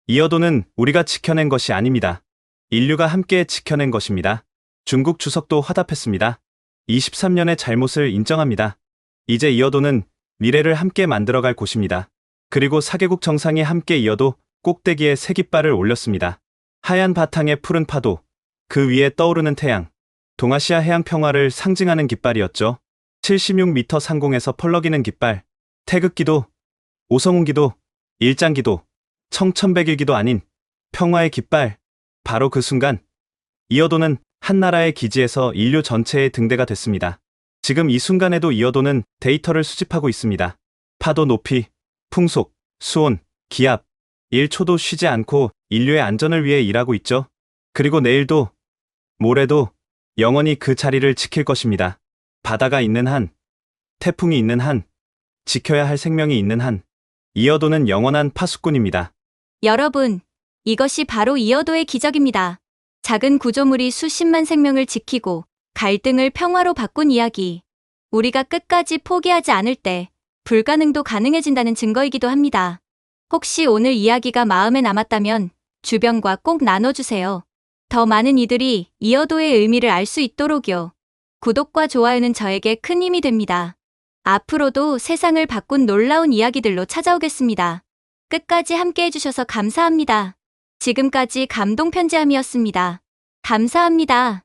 C: 이어도는 우리가 지켜낸 것이 아닙니다. 인류가 함께 지켜낸 것입니다. 중국 주석도 화답했습니다. 23년의 잘못을 인정합니다. 이제 이어도는 미래를 함께 만들어갈 곳입니다. 그리고 4개국 정상이 함께 이어도 꼭대기에 새 깃발을 올렸습니다. 하얀 바탕에 푸른 파도, 그 위에 떠오르는 태양. 동아시아 해양 평화를 상징하는 깃발이었죠. 76m 상공에서 펄럭이는 깃발. 태극기도, 오성훈기도, 일장기도, 청천백일기도 아닌 평화의 깃발. 바로 그 순간 이어도는 한나라의 기지에서 인류 전체의 등대가 됐습니다. 지금 이 순간에도 이어도는 데이터를 수집하고 있습니다. 파도 높이, 풍속, 수온, 기압, 1초도 쉬지 않고 인류의 안전을 위해 일하고 있죠. 그리고 내일도, 모레도 영원히 그 자리를 지킬 것입니다. 바다가 있는 한, 태풍이 있는 한, 지켜야 할 생명이 있는 한, 이어도는 영원한 파수꾼입니다.
A: 여러분, 이것이 바로 이어도의 기적입니다. 작은 구조물이 수십만 생명을 지키고 갈등을 평화로 바꾼 이야기. 우리가 끝까지 포기하지 않을 때 불가능도 가능해진다는 증거이기도 합니다. 혹시 오늘 이야기가 마음에 남았다면 주변과 꼭 나눠주세요. 더 많은 이들이 이어도의 의미를 알 수 있도록요. 구독과 좋아요는 저에게 큰 힘이 됩니다. 앞으로도 세상을 바꾼 놀라운 이야기들로 찾아오겠습니다. 끝까지 함께 해주셔서 감사합니다. 지금까지 감동편지함이었습니다. 감사합니다.